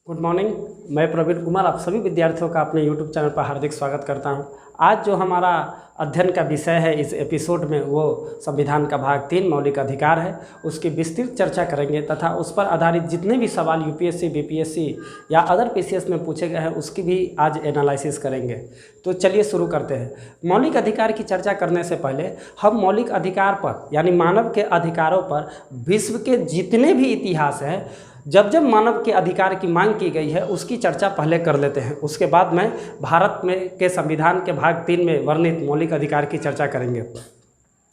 Good morning. मैं प्रवीण कुमार आप सभी विद्यार्थियों का अपने यूट्यूब चैनल पर हार्दिक स्वागत करता हूं। आज जो हमारा अध्ययन का विषय है इस एपिसोड में वो संविधान का भाग 3 मौलिक अधिकार है। उसकी विस्तृत चर्चा करेंगे तथा उस पर आधारित जितने भी सवाल यूपीएससी, बीपीएससी या अदर पीसीएस में पूछे गए हैं उसकी भी आज एनालिसिस करेंगे। तो चलिए शुरू करते हैं। मौलिक अधिकार की चर्चा करने से पहले हम मौलिक अधिकार पर यानी मानव के अधिकारों पर विश्व के जितने भी इतिहास हैं, जब जब मानव के अधिकार की मांग की गई है उसकी चर्चा पहले कर लेते हैं। उसके बाद में भारत में के संविधान के भाग 3 में वर्णित मौलिक अधिकार की चर्चा करेंगे।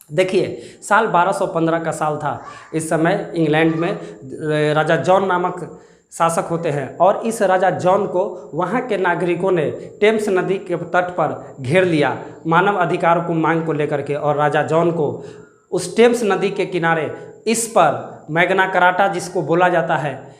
देखिए, साल 1215 का साल था। इस समय इंग्लैंड में राजा जॉन नामक शासक होते हैं और इस राजा जॉन को वहाँ के नागरिकों ने टेम्स नदी के तट पर घेर लिया मानव अधिकारों को मांग को लेकर के। और राजा जॉन को उस टेम्स नदी के किनारे इस पर मैग्ना कार्टा जिसको बोला जाता है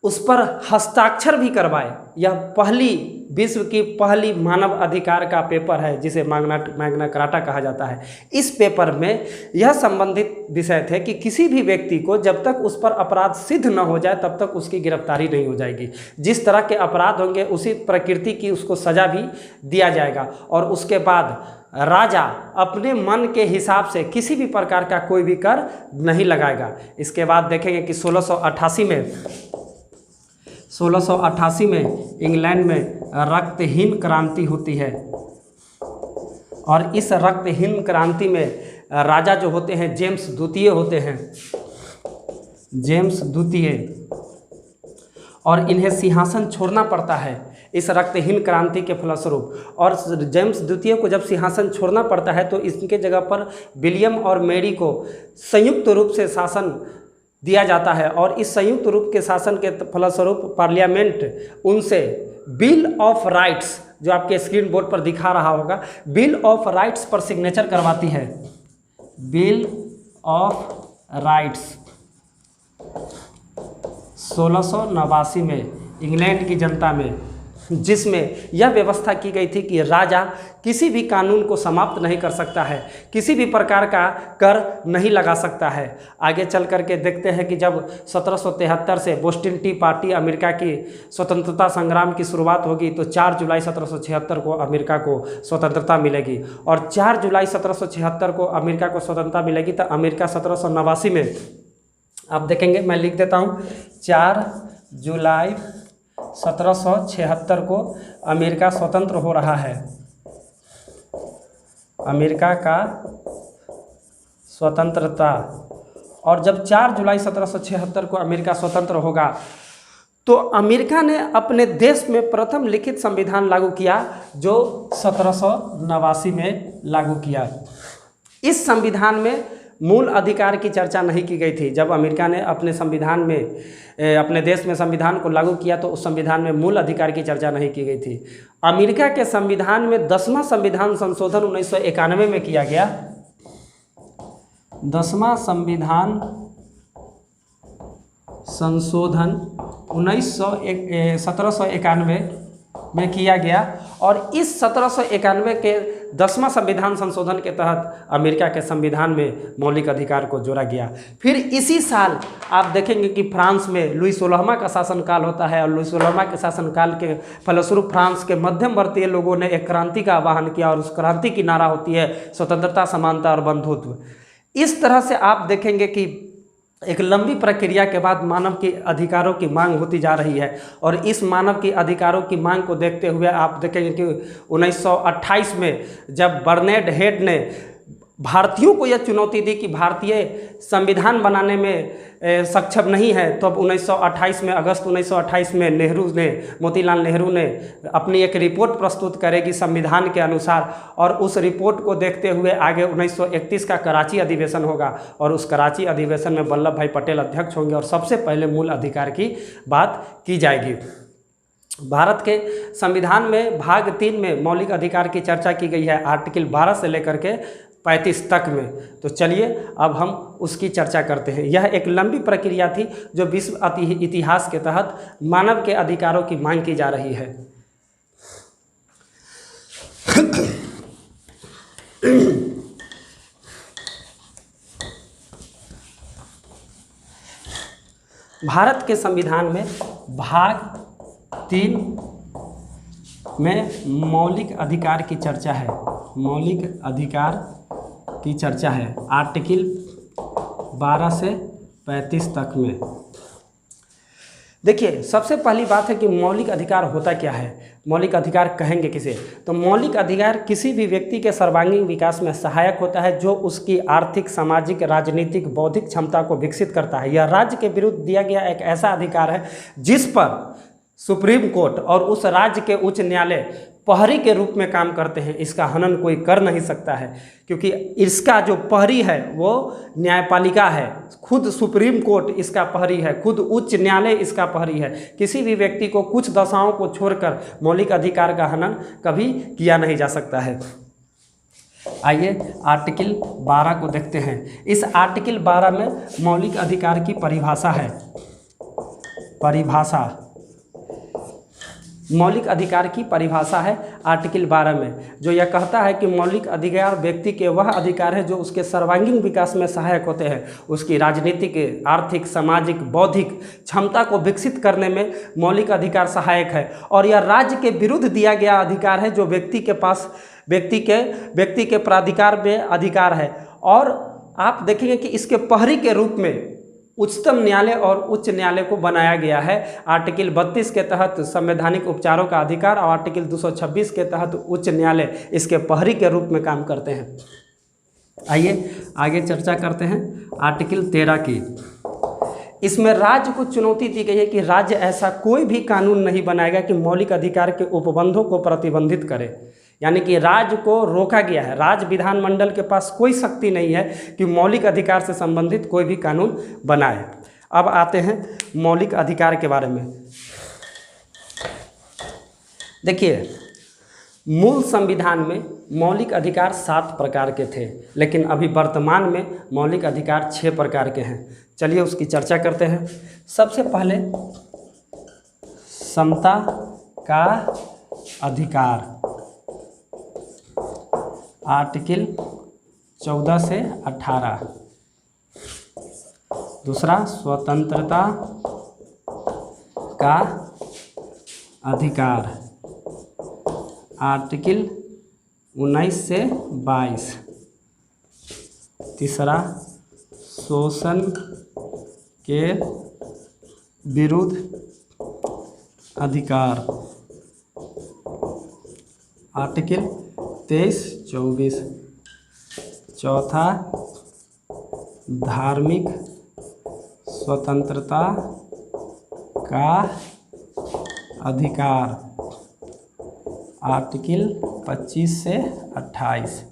उस पर हस्ताक्षर भी करवाए। यह पहली विश्व की पहली मानव अधिकार का पेपर है जिसे मैग्ना कार्टा कहा जाता है। इस पेपर में यह संबंधित विषय थे कि किसी भी व्यक्ति को जब तक उस पर अपराध सिद्ध न हो जाए तब तक उसकी गिरफ्तारी नहीं हो जाएगी। जिस तरह के अपराध होंगे उसी प्रकृति की उसको सजा भी दिया जाएगा। और उसके बाद राजा अपने मन के हिसाब से किसी भी प्रकार का कोई भी कर नहीं लगाएगा। इसके बाद देखेंगे कि 1688 में इंग्लैंड में रक्तहीन क्रांति होती है। और इस रक्तहीन क्रांति में राजा जो होते हैं जेम्स द्वितीय होते हैं, जेम्स द्वितीय, और इन्हें सिंहासन छोड़ना पड़ता है इस रक्तहीन क्रांति के फलस्वरूप। और जेम्स द्वितीय को जब सिंहासन छोड़ना पड़ता है तो इसके जगह पर विलियम और मैरी को संयुक्त रूप से शासन दिया जाता है। और इस संयुक्त रूप के शासन के फलस्वरूप पार्लियामेंट उनसे बिल ऑफ राइट्स, जो आपके स्क्रीन बोर्ड पर दिखा रहा होगा, बिल ऑफ राइट्स पर सिग्नेचर करवाती है। बिल ऑफ राइट्स 1689 में इंग्लैंड की जनता में, जिसमें यह व्यवस्था की गई थी कि राजा किसी भी कानून को समाप्त नहीं कर सकता है, किसी भी प्रकार का कर नहीं लगा सकता है। आगे चल करके देखते हैं कि जब 1773 से बोस्टन टी पार्टी अमेरिका की स्वतंत्रता संग्राम की शुरुआत होगी तो 4 जुलाई 1776 को अमेरिका को स्वतंत्रता मिलेगी। और 4 जुलाई 1776 को अमेरिका को स्वतंत्रता मिलेगी तो अमेरिका 1789 में, आप देखेंगे मैं लिख देता हूँ, 4 जुलाई 1776 को अमेरिका स्वतंत्र हो रहा है। अमेरिका का स्वतंत्रता। और जब 4 जुलाई 1776 को अमेरिका स्वतंत्र होगा तो अमेरिका ने अपने देश में प्रथम लिखित संविधान लागू किया जो 1789 में लागू किया। इस संविधान में मूल अधिकार की चर्चा नहीं की गई थी। जब अमेरिका ने अपने संविधान में अपने देश में संविधान को लागू किया तो उस संविधान में मूल अधिकार की चर्चा नहीं की गई थी। अमेरिका के संविधान में 10वां संविधान संशोधन 1991 में किया गया। 10वां संविधान संशोधन 1791 में किया गया। और इस 1791 के 10वां संविधान संशोधन के तहत अमेरिका के संविधान में मौलिक अधिकार को जोड़ा गया। फिर इसी साल आप देखेंगे कि फ्रांस में लुई 16वां का शासनकाल होता है। और लुई 16वां के शासनकाल के फलस्वरूप फ्रांस के मध्यम वर्गीय लोगों ने एक क्रांति का आह्वान किया और उस क्रांति की नारा होती है स्वतंत्रता, समानता और बंधुत्व। इस तरह से आप देखेंगे कि एक लंबी प्रक्रिया के बाद मानव के अधिकारों की मांग होती जा रही है। और इस मानव की अधिकारों की मांग को देखते हुए आप देखेंगे कि 1928 में जब बर्नेड हेड ने भारतीयों को यह चुनौती दी कि भारतीय संविधान बनाने में सक्षम नहीं है, तो अब 1928 में, अगस्त 1928 में मोतीलाल नेहरू ने अपनी एक रिपोर्ट प्रस्तुत करेगी संविधान के अनुसार। और उस रिपोर्ट को देखते हुए आगे 1931 का कराची अधिवेशन होगा और उस कराची अधिवेशन में वल्लभ भाई पटेल अध्यक्ष होंगे और सबसे पहले मूल अधिकार की बात की जाएगी। भारत के संविधान में भाग 3 में मौलिक अधिकार की चर्चा की गई है आर्टिकल 12 से लेकर के 35 तक में। तो चलिए अब हम उसकी चर्चा करते हैं। यह एक लंबी प्रक्रिया थी जो विश्व इतिहास के तहत मानव के अधिकारों की मांग की जा रही है। भारत के संविधान में भाग 3 में मौलिक अधिकार की चर्चा है, मौलिक अधिकार की चर्चा है आर्टिकल 12 से 35 तक में। देखिए, सबसे पहली बात है कि मौलिक अधिकार होता क्या है। मौलिक अधिकार कहेंगे किसे, तो मौलिक अधिकार किसी भी व्यक्ति के सर्वांगीण विकास में सहायक होता है, जो उसकी आर्थिक, सामाजिक, राजनीतिक, बौद्धिक क्षमता को विकसित करता है। यह राज्य के विरुद्ध दिया गया एक ऐसा अधिकार है जिस पर सुप्रीम कोर्ट और उस राज्य के उच्च न्यायालय प्रहरी के रूप में काम करते हैं। इसका हनन कोई कर नहीं सकता है, क्योंकि इसका जो प्रहरी है वो न्यायपालिका है, खुद सुप्रीम कोर्ट इसका प्रहरी है, खुद उच्च न्यायालय इसका प्रहरी है। किसी भी व्यक्ति को कुछ दशाओं को छोड़कर मौलिक अधिकार का हनन कभी किया नहीं जा सकता है। आइए आर्टिकल 12 को देखते हैं। इस आर्टिकल 12 में मौलिक अधिकार की परिभाषा है। परिभाषा, मौलिक अधिकार की परिभाषा है आर्टिकल 12 में, जो यह कहता है कि मौलिक अधिकार व्यक्ति के वह अधिकार है जो उसके सर्वांगीण विकास में सहायक होते हैं, उसकी राजनीतिक, आर्थिक, सामाजिक, बौद्धिक क्षमता को विकसित करने में मौलिक अधिकार सहायक है। और यह राज्य के विरुद्ध दिया गया अधिकार है जो व्यक्ति के पास व्यक्ति के प्राधिकार में अधिकार है। और आप देखेंगे कि इसके प्रहरी के रूप में उच्चतम न्यायालय और उच्च न्यायालय को बनाया गया है। आर्टिकल 32 के तहत संवैधानिक उपचारों का अधिकार और आर्टिकल 226 के तहत उच्च न्यायालय इसके प्रहरी के रूप में काम करते हैं। आइए आगे चर्चा करते हैं आर्टिकल 13 की। इसमें राज्य को चुनौती दी गई है कि राज्य ऐसा कोई भी कानून नहीं बनाएगा कि मौलिक अधिकार के उपबंधों को प्रतिबंधित करे। यानी कि राज्य को रोका गया है, राज्य विधानमंडल के पास कोई शक्ति नहीं है कि मौलिक अधिकार से संबंधित कोई भी कानून बनाए। अब आते हैं मौलिक अधिकार के बारे में। देखिए, मूल संविधान में मौलिक अधिकार 7 प्रकार के थे, लेकिन अभी वर्तमान में मौलिक अधिकार 6 प्रकार के हैं। चलिए उसकी चर्चा करते हैं। सबसे पहले समता का अधिकार, आर्टिकल 14 से 18। दूसरा स्वतंत्रता का अधिकार, आर्टिकल 19 से 22। तीसरा शोषण के विरुद्ध अधिकार, आर्टिकल 23-24। चौथा धार्मिक स्वतंत्रता का अधिकार, आर्टिकल 25 से 28।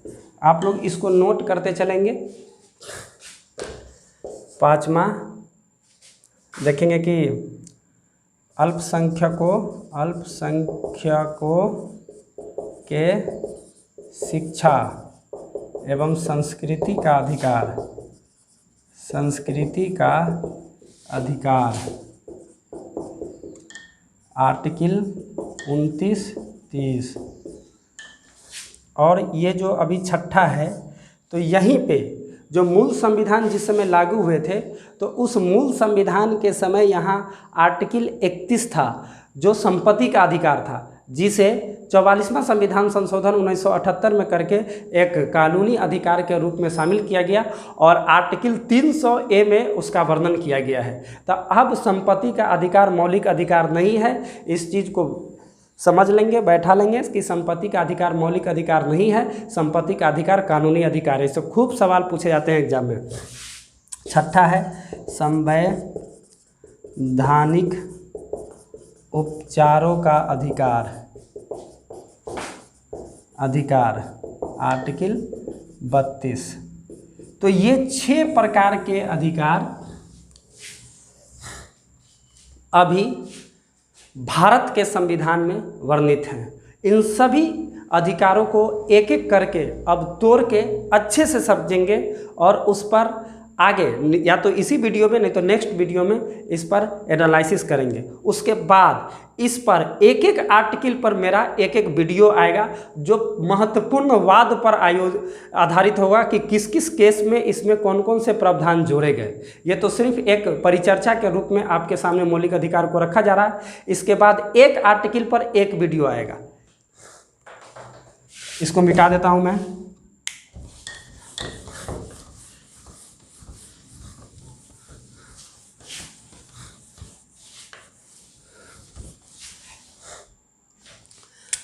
आप लोग इसको नोट करते चलेंगे। पाँचवा देखेंगे कि अल्पसंख्यकों के शिक्षा एवं संस्कृति का अधिकार, संस्कृति का अधिकार, आर्टिकल 29-30। और ये जो अभी छठा है, तो यहीं पे जो मूल संविधान जिस समय लागू हुए थे, तो उस मूल संविधान के समय यहाँ आर्टिकल 31 था जो संपत्ति का अधिकार था, जिसे 44वां संविधान संशोधन 1978 में करके एक कानूनी अधिकार के रूप में शामिल किया गया और आर्टिकल 300A में उसका वर्णन किया गया है। तो अब संपत्ति का अधिकार मौलिक अधिकार नहीं है, इस चीज़ को समझ लेंगे, बैठा लेंगे कि संपत्ति का अधिकार मौलिक अधिकार नहीं है, संपत्ति का अधिकार कानूनी अधिकार है। इससे खूब सवाल पूछे जाते हैं एग्जाम में। छठा है संवैधानिक उपचारों का अधिकार, आर्टिकल 32। तो ये 6 प्रकार के अधिकार अभी भारत के संविधान में वर्णित हैं। इन सभी अधिकारों को एक एक करके अब तोड़ के अच्छे से समझेंगे और उस पर आगे या तो इसी वीडियो में नहीं तो नेक्स्ट वीडियो में इस पर एनालिसिस करेंगे। उसके बाद इस पर एक एक आर्टिकल पर मेरा एक एक वीडियो आएगा जो महत्वपूर्ण वाद पर आधारित होगा कि किस किस केस में इसमें कौन कौन से प्रावधान जोड़े गए। ये तो सिर्फ एक परिचर्चा के रूप में आपके सामने मौलिक अधिकार को रखा जा रहा है। इसके बाद एक आर्टिकल पर एक वीडियो आएगा। इसको मिटा देता हूं मैं।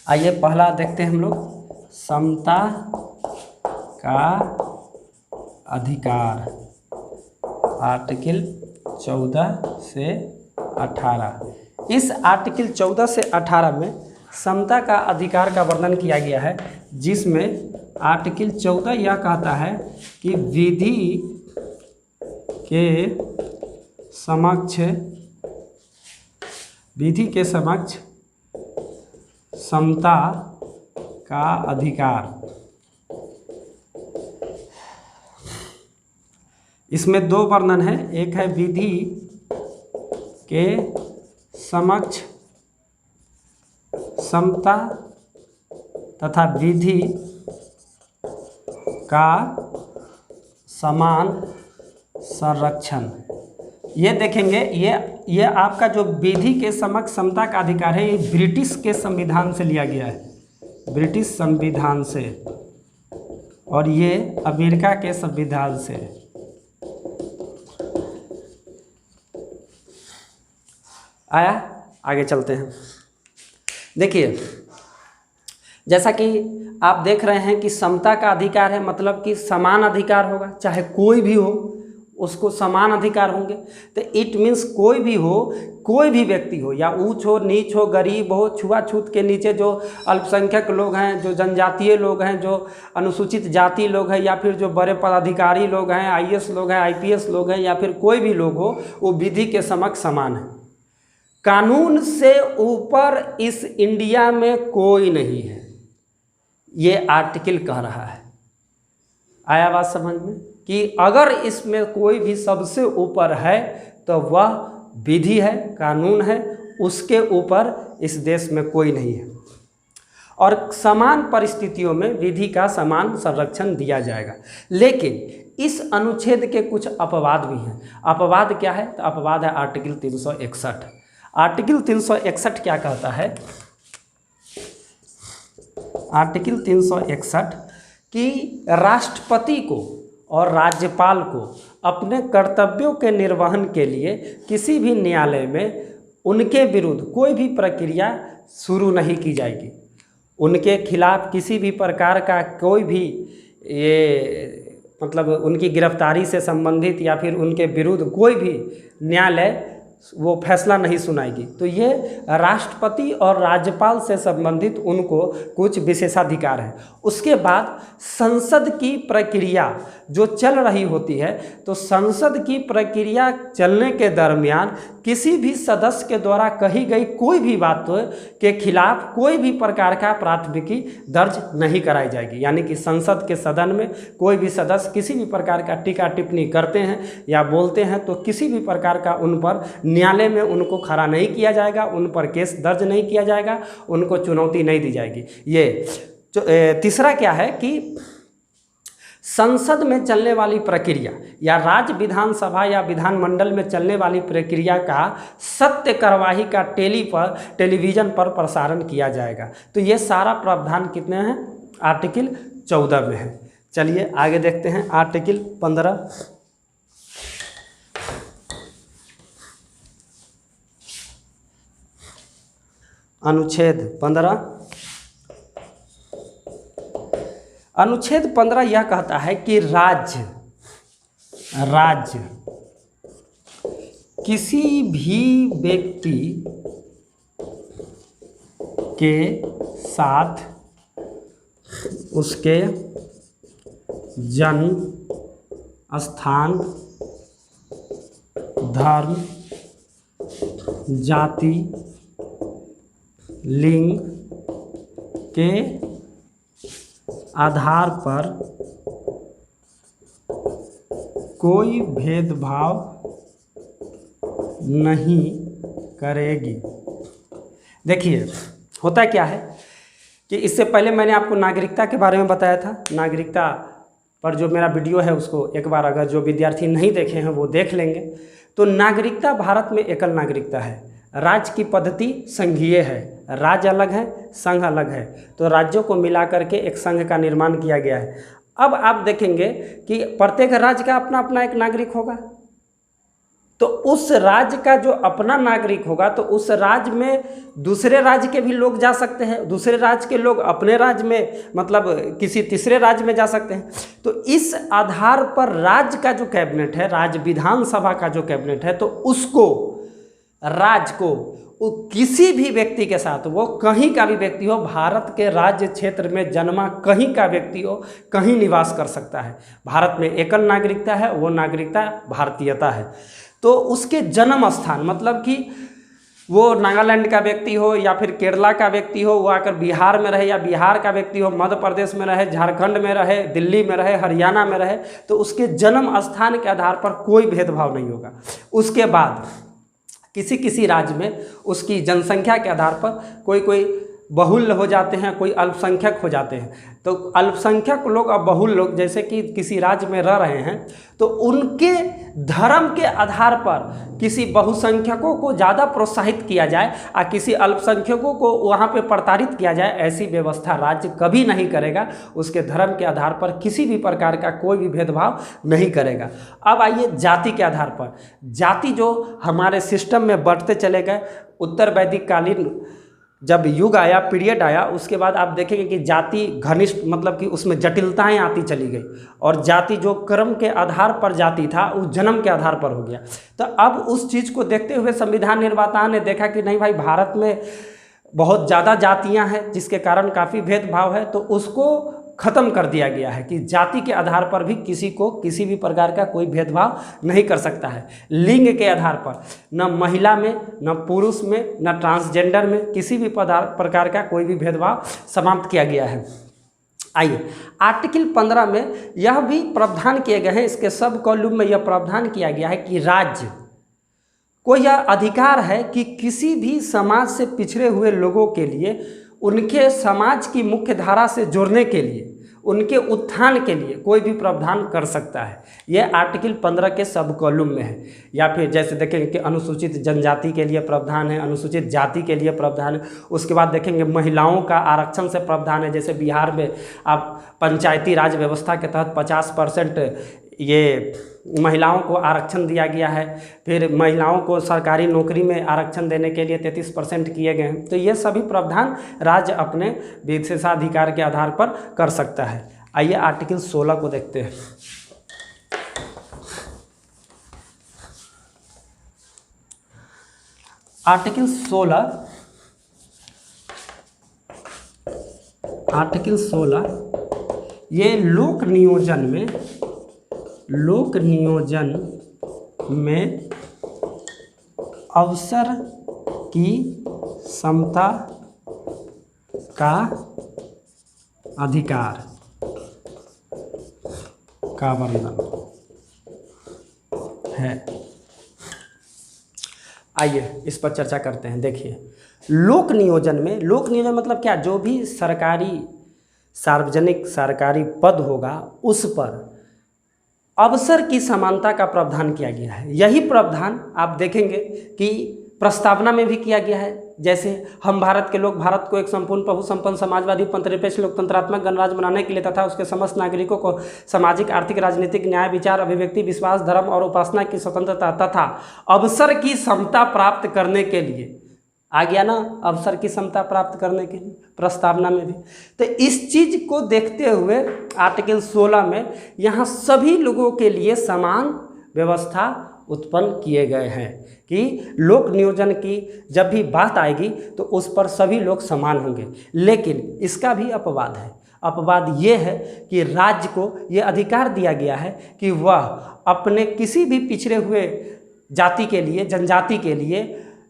आइए पहला देखते हैं हम लोग, समता का अधिकार, आर्टिकल 14 से 18। इस आर्टिकल 14 से 18 में समता का अधिकार का वर्णन किया गया है, जिसमें आर्टिकल 14 यह कहता है कि विधि के समक्ष समता का अधिकार। इसमें दो वर्णन है, एक है विधि के समक्ष समता तथा विधि का समान संरक्षण। ये देखेंगे, ये आपका जो विधि के समक्ष समता का अधिकार है, ये ब्रिटिश के संविधान से लिया गया है, ब्रिटिश संविधान से, और ये अमेरिका के संविधान से। आया, आगे चलते हैं। देखिए, जैसा कि आप देख रहे हैं कि समता का अधिकार है, मतलब कि समान अधिकार होगा, चाहे कोई भी हो उसको समान अधिकार होंगे। तो इट मीन्स कोई भी हो, कोई भी व्यक्ति हो, या ऊंच हो, नीच हो, गरीब हो, छुआछूत के नीचे जो अल्पसंख्यक लोग हैं, जो जनजातीय लोग हैं, जो अनुसूचित जाति लोग हैं, या फिर जो बड़े पदाधिकारी लोग हैं, आईएएस लोग हैं, आईपीएस लोग हैं, या फिर कोई भी लोग हो, वो विधि के समक्ष समान है। कानून से ऊपर इस इंडिया में कोई नहीं है, ये आर्टिकल कह रहा है। आया बात समझ में कि अगर इसमें कोई भी सबसे ऊपर है तो वह विधि है, कानून है, उसके ऊपर इस देश में कोई नहीं है, और समान परिस्थितियों में विधि का समान संरक्षण दिया जाएगा। लेकिन इस अनुच्छेद के कुछ अपवाद भी हैं। अपवाद क्या है? तो अपवाद है आर्टिकल 361। आर्टिकल 361 क्या कहता है? आर्टिकल 361 कि राष्ट्रपति को और राज्यपाल को अपने कर्तव्यों के निर्वहन के लिए किसी भी न्यायालय में उनके विरुद्ध कोई भी प्रक्रिया शुरू नहीं की जाएगी। उनके खिलाफ किसी भी प्रकार का कोई भी मतलब उनकी गिरफ्तारी से संबंधित या फिर उनके विरुद्ध कोई भी न्यायालय वो फैसला नहीं सुनाएगी। तो ये राष्ट्रपति और राज्यपाल से संबंधित उनको कुछ विशेषाधिकार है। उसके बाद संसद की प्रक्रिया जो चल रही होती है, तो संसद की प्रक्रिया चलने के दरमियान किसी भी सदस्य के द्वारा कही गई कोई भी बात के खिलाफ कोई भी प्रकार का प्राथमिकी दर्ज नहीं कराई जाएगी। यानी कि संसद के सदन में कोई भी सदस्य किसी भी प्रकार का टीका टिप्पणी करते हैं या बोलते हैं तो किसी भी प्रकार का उन पर न्यायालय में उनको खड़ा नहीं किया जाएगा, उन पर केस दर्ज नहीं किया जाएगा, उनको चुनौती नहीं दी जाएगी। ये तीसरा क्या है कि संसद में चलने वाली प्रक्रिया या राज्य विधानसभा या विधानमंडल में चलने वाली प्रक्रिया का सत्य कार्यवाही का टेलीविज़न पर प्रसारण किया जाएगा। तो ये सारा प्रावधान कितने हैं? आर्टिकल 14 में है। चलिए आगे देखते हैं। आर्टिकल 15, अनुच्छेद 15। अनुच्छेद 15 यह कहता है कि राज्य किसी भी व्यक्ति के साथ उसके जन्म स्थान, धर्म, जाति, लिंग के आधार पर कोई भेदभाव नहीं करेगी। देखिए होता क्या है कि इससे पहले मैंने आपको नागरिकता के बारे में बताया था। नागरिकता पर जो मेरा वीडियो है उसको एक बार अगर जो विद्यार्थी नहीं देखे हैं वो देख लेंगे। तो नागरिकता भारत में एकल नागरिकता है। राज्य की पद्धति संघीय है, राज्य अलग है, संघ अलग है। तो राज्यों को मिला करके एक संघ का निर्माण किया गया है। अब आप देखेंगे कि प्रत्येक राज्य का अपना अपना एक नागरिक होगा। तो उस राज्य का जो अपना नागरिक होगा तो उस राज्य में दूसरे राज्य के भी लोग जा सकते हैं, दूसरे राज्य के लोग अपने राज्य में मतलब किसी तीसरे राज्य में जा सकते हैं। तो इस आधार पर राज्य का जो कैबिनेट है, राज्य विधानसभा का जो कैबिनेट है, तो उसको राज्य को किसी भी व्यक्ति के साथ, वो कहीं का भी व्यक्ति हो, भारत के राज्य क्षेत्र में जन्मा कहीं का व्यक्ति हो, कहीं निवास कर सकता है। भारत में एकल नागरिकता है, वो नागरिकता भारतीयता है। तो उसके जन्म स्थान मतलब कि वो नागालैंड का व्यक्ति हो या फिर केरला का व्यक्ति हो, वो आकर बिहार में रहे, या बिहार का व्यक्ति हो मध्य प्रदेश में रहे, झारखंड में रहे, दिल्ली में रहे, हरियाणा में रहे, तो उसके जन्म स्थान के आधार पर कोई भेदभाव नहीं होगा। उसके बाद किसी किसी राज्य में उसकी जनसंख्या के आधार पर कोई बहुल हो जाते हैं, कोई अल्पसंख्यक हो जाते हैं। तो अल्पसंख्यक लोग और बहुल लोग जैसे कि किसी राज्य में रह रहे हैं, तो उनके धर्म के आधार पर किसी बहुसंख्यकों को ज़्यादा प्रोत्साहित किया जाए और किसी अल्पसंख्यकों को वहाँ पे प्रताड़ित किया जाए, ऐसी व्यवस्था राज्य कभी नहीं करेगा। उसके धर्म के आधार पर किसी भी प्रकार का कोई भी भेदभाव नहीं करेगा। अब आइए जाति के आधार पर। जाति जो हमारे सिस्टम में बढ़ते चले गए, उत्तर वैदिक कालीन जब युग आया, पीरियड आया, उसके बाद आप देखेंगे कि जाति घनिष्ठ मतलब कि उसमें जटिलताएं आती चली गई, और जाति जो कर्म के आधार पर जाति था उस जन्म के आधार पर हो गया। तो अब उस चीज़ को देखते हुए संविधान निर्माताओं ने देखा कि नहीं भाई, भारत में बहुत ज़्यादा जातियां हैं जिसके कारण काफ़ी भेदभाव है, तो उसको ख़त्म कर दिया गया है कि जाति के आधार पर भी किसी को किसी भी प्रकार का कोई भेदभाव नहीं कर सकता है। लिंग के आधार पर न महिला में, न पुरुष में, न ट्रांसजेंडर में किसी भी प्रकार का कोई भी भेदभाव समाप्त किया गया है। आइए आर्टिकल 15 में यह भी प्रावधान किए गए हैं, इसके सब कॉलम में यह प्रावधान किया गया है कि राज्य को यह अधिकार है कि किसी भी समाज से पिछड़े हुए लोगों के लिए, उनके समाज की मुख्य धारा से जोड़ने के लिए, उनके उत्थान के लिए कोई भी प्रावधान कर सकता है। यह आर्टिकल 15 के सब कॉलम में है। या फिर जैसे देखेंगे कि अनुसूचित जनजाति के लिए प्रावधान है, अनुसूचित जाति के लिए प्रावधान है। उसके बाद देखेंगे महिलाओं का आरक्षण से प्रावधान है। जैसे बिहार में आप पंचायती राज व्यवस्था के तहत 50% ये महिलाओं को आरक्षण दिया गया है। फिर महिलाओं को सरकारी नौकरी में आरक्षण देने के लिए 33% किए गए हैं। तो ये सभी प्रावधान राज्य अपने विशेषाधिकार के आधार पर कर सकता है। आइए आर्टिकल 16 को देखते हैं। आर्टिकल 16 ये लोक नियोजन में अवसर की समता का अधिकार का वर्णन है। आइए इस पर चर्चा करते हैं। देखिए लोक नियोजन में, लोक नियोजन मतलब क्या, जो भी सार्वजनिक सरकारी पद होगा उस पर अवसर की समानता का प्रावधान किया गया है। यही प्रावधान आप देखेंगे कि प्रस्तावना में भी किया गया है। जैसे हम भारत के लोग भारत को एक संपूर्ण प्रभु संपन्न समाजवादी पंथनिरपेक्ष लोकतंत्रात्मक गणराज्य बनाने के लिए तथा उसके समस्त नागरिकों को सामाजिक, आर्थिक, राजनीतिक न्याय, विचार, अभिव्यक्ति, विश्वास, धर्म और उपासना की स्वतंत्रता तथा अवसर की समता प्राप्त करने के लिए, आ गया ना, अवसर की समता प्राप्त करने के लिए प्रस्तावना में भी। तो इस चीज़ को देखते हुए आर्टिकल 16 में यहाँ सभी लोगों के लिए समान व्यवस्था उत्पन्न किए गए हैं कि लोक नियोजन की जब भी बात आएगी तो उस पर सभी लोग समान होंगे। लेकिन इसका भी अपवाद है। अपवाद ये है कि राज्य को ये अधिकार दिया गया है कि वह अपने किसी भी पिछड़े हुए जाति के लिए, जनजाति के लिए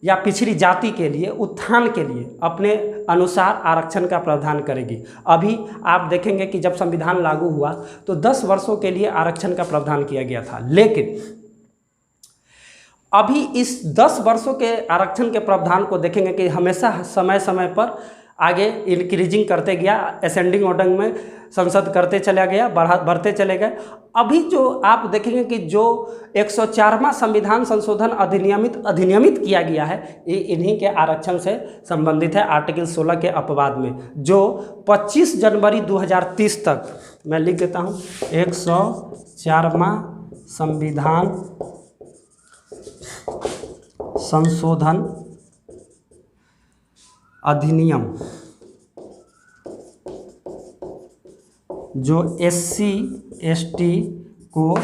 या पिछड़ी जाति के लिए उत्थान के लिए अपने अनुसार आरक्षण का प्रावधान करेगी। अभी आप देखेंगे कि जब संविधान लागू हुआ तो 10 वर्षों के लिए आरक्षण का प्रावधान किया गया था, लेकिन अभी इस 10 वर्षों के आरक्षण के प्रावधान को देखेंगे कि हमेशा समय समय पर आगे इंक्रीजिंग करते गया, असेंडिंग ऑर्डर में संसद करते चला गया, बढ़ते चले गए। अभी जो आप देखेंगे कि जो 104वां संविधान संशोधन अधिनियमित किया गया है, ये इन्हीं के आरक्षण से संबंधित है, आर्टिकल 16 के अपवाद में, जो 25 जनवरी 2030 तक, मैं लिख देता हूँ, 104वां संविधान संशोधन अधिनियम जो SC ST को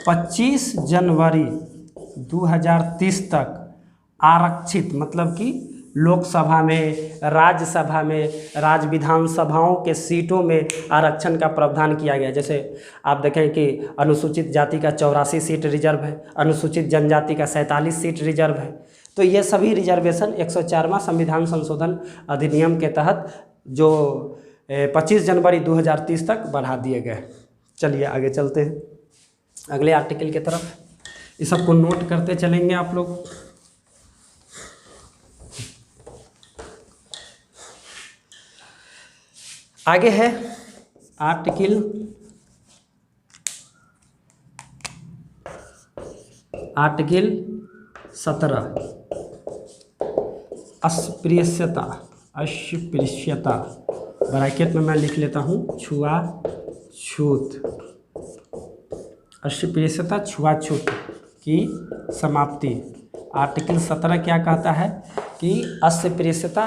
25 जनवरी 2030 तक आरक्षित, मतलब कि लोकसभा में, राज्यसभा में, राज्य विधानसभाओं के सीटों में आरक्षण का प्रावधान किया गया। जैसे आप देखें कि अनुसूचित जाति का 84 सीट रिजर्व है, अनुसूचित जनजाति का 47 सीट रिजर्व है। तो ये सभी रिजर्वेशन 104वां संविधान संशोधन अधिनियम के तहत जो 25 जनवरी 2030 तक बढ़ा दिए गए। चलिए आगे चलते हैं अगले आर्टिकल की तरफ। इस सबको नोट करते चलेंगे आप लोग। आगे है आर्टिकल 17 अस्पृश्यता। ब्रैकेट में मैं लिख लेता हूँ छुआछूत। अस्पृश्यता छुआछूत की समाप्ति। आर्टिकल 17 क्या कहता है कि अस्पृश्यता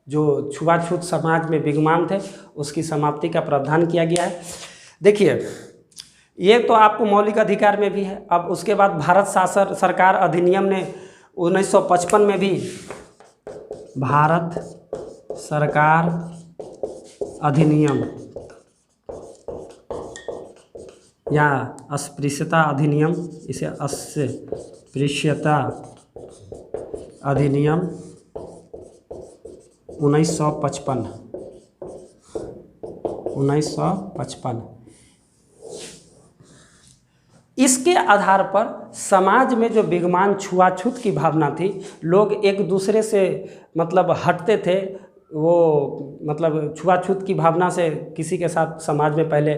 जो छुआछूत समाज में विद्यमान थे उसकी समाप्ति का प्रावधान किया गया है। देखिए, ये तो आपको मौलिक अधिकार में भी है। अब उसके बाद भारत शासन सरकार अधिनियम ने 1955 में भी भारत सरकार अधिनियम या अस्पृश्यता अधिनियम, इसे अस्पृश्यता अधिनियम 1955 इसके आधार पर समाज में जो विद्यमान छुआछूत की भावना थी, लोग एक दूसरे से मतलब हटते थे, वो मतलब छुआछूत की भावना से किसी के साथ समाज में पहले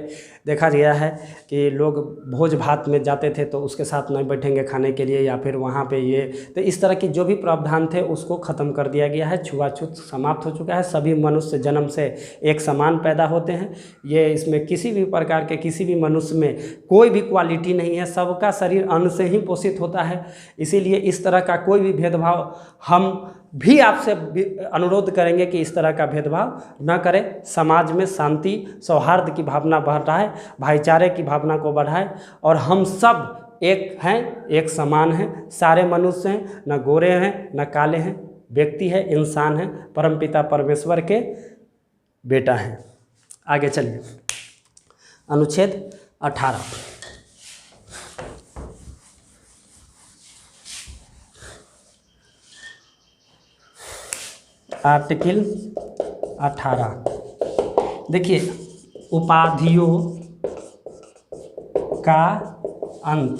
देखा गया है कि लोग भोज भात में जाते थे तो उसके साथ नहीं बैठेंगे खाने के लिए, या फिर वहाँ पे ये, तो इस तरह की जो भी प्रावधान थे उसको ख़त्म कर दिया गया है। छुआछूत समाप्त हो चुका है। सभी मनुष्य जन्म से एक समान पैदा होते हैं। ये इसमें किसी भी प्रकार के किसी भी मनुष्य में कोई भी क्वालिटी नहीं है, सबका शरीर अन्न से ही पोषित होता है। इसीलिए इस तरह का कोई भी भेदभाव हम भी आपसे अनुरोध करेंगे कि इस तरह का भेदभाव न करें। समाज में शांति सौहार्द की भावना बढ़ाए, भाईचारे की भावना को बढ़ाए, और हम सब एक हैं, एक समान हैं, सारे मनुष्य हैं, न गोरे हैं न काले हैं, व्यक्ति है, इंसान है, परमपिता परमेश्वर के बेटा हैं। आगे चलिए, अनुच्छेद 18। आर्टिकल 18 देखिए, उपाधियों का अंत